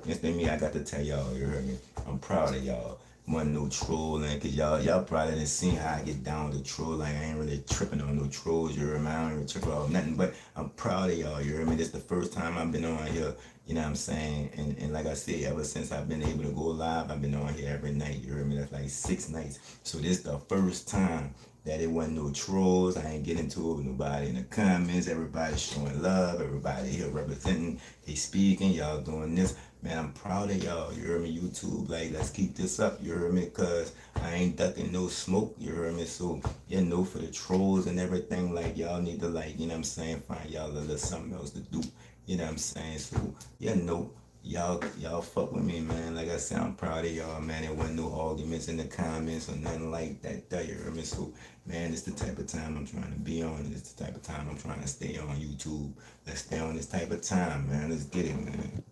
That's me, I got to tell y'all, you heard me? I'm proud of y'all. Wasn't no trolling, cause y'all probably didn't see how I get down with the troll. Like I ain't really tripping on no trolls, you heard me? I don't really trip on nothing, but I'm proud of y'all, you heard me? This the first time I've been on here, you know what I'm saying? And like I said, ever since I've been able to go live, I've been on here every night, you heard me? That's like 6 nights. So this the first time that it wasn't no trolls. I ain't getting into it with nobody in the comments. Everybody showing love. Everybody here representing. They speaking. Y'all doing this. Man, I'm proud of y'all. You heard me, YouTube? Like, let's keep this up. You heard me? Cause I ain't ducking no smoke. You heard me? So, you know, for the trolls and everything, like, y'all need to, like, you know what I'm saying, find y'all a little something else to do. You know what I'm saying? So, you know, y'all fuck with me, man. Like I said, I'm proud of y'all, man. There wasn't no arguments in the comments or nothing like that. You heard me? So, man, it's the type of time I'm trying to be on. It's the type of time I'm trying to stay on YouTube. Let's stay on this type of time, man. Let's get it, man.